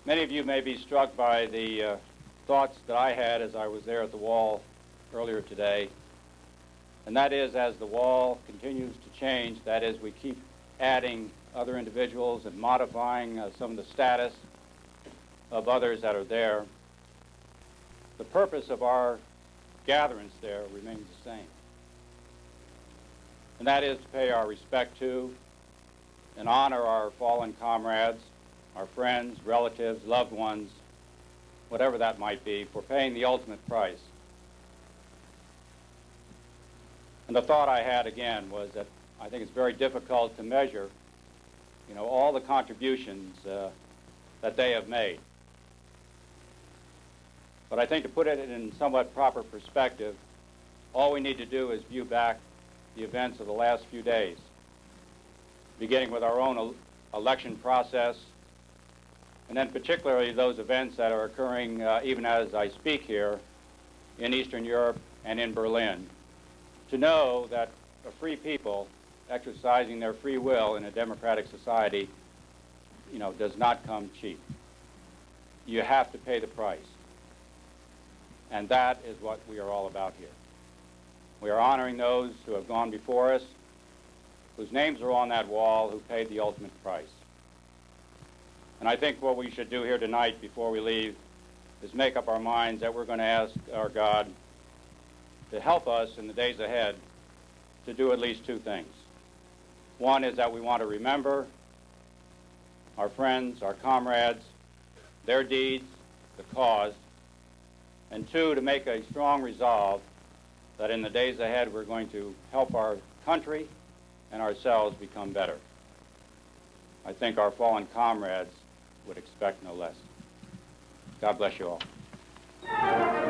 many of you may be struck by the thoughts that I had as I was there at the wall earlier today. And that is, as the wall continues to change, that is, we keep adding other individuals and modifying some of the status of others that are there, the purpose of our gatherings there remains the same. And that is to pay our respect to and honor our fallen comrades, our friends, relatives, loved ones, whatever that might be, for paying the ultimate price. And the thought I had again was that I think it's very difficult to measure, all the contributions that they have made. But I think to put it in somewhat proper perspective, all we need to do is view back the events of the last few days, beginning with our own election process, and then particularly those events that are occurring even as I speak here in Eastern Europe and in Berlin, to know that a free people exercising their free will in a democratic society, does not come cheap. You have to pay the price. And that is what we are all about here. We are honoring those who have gone before us, whose names are on that wall, who paid the ultimate price. And I think what we should do here tonight before we leave is make up our minds that we're going to ask our God to help us in the days ahead to do at least two things. One is that we want to remember our friends, our comrades, their deeds, the cause, and two, to make a strong resolve that in the days ahead we're going to help our country and ourselves become better. I think our fallen comrades would expect no less. God bless you all.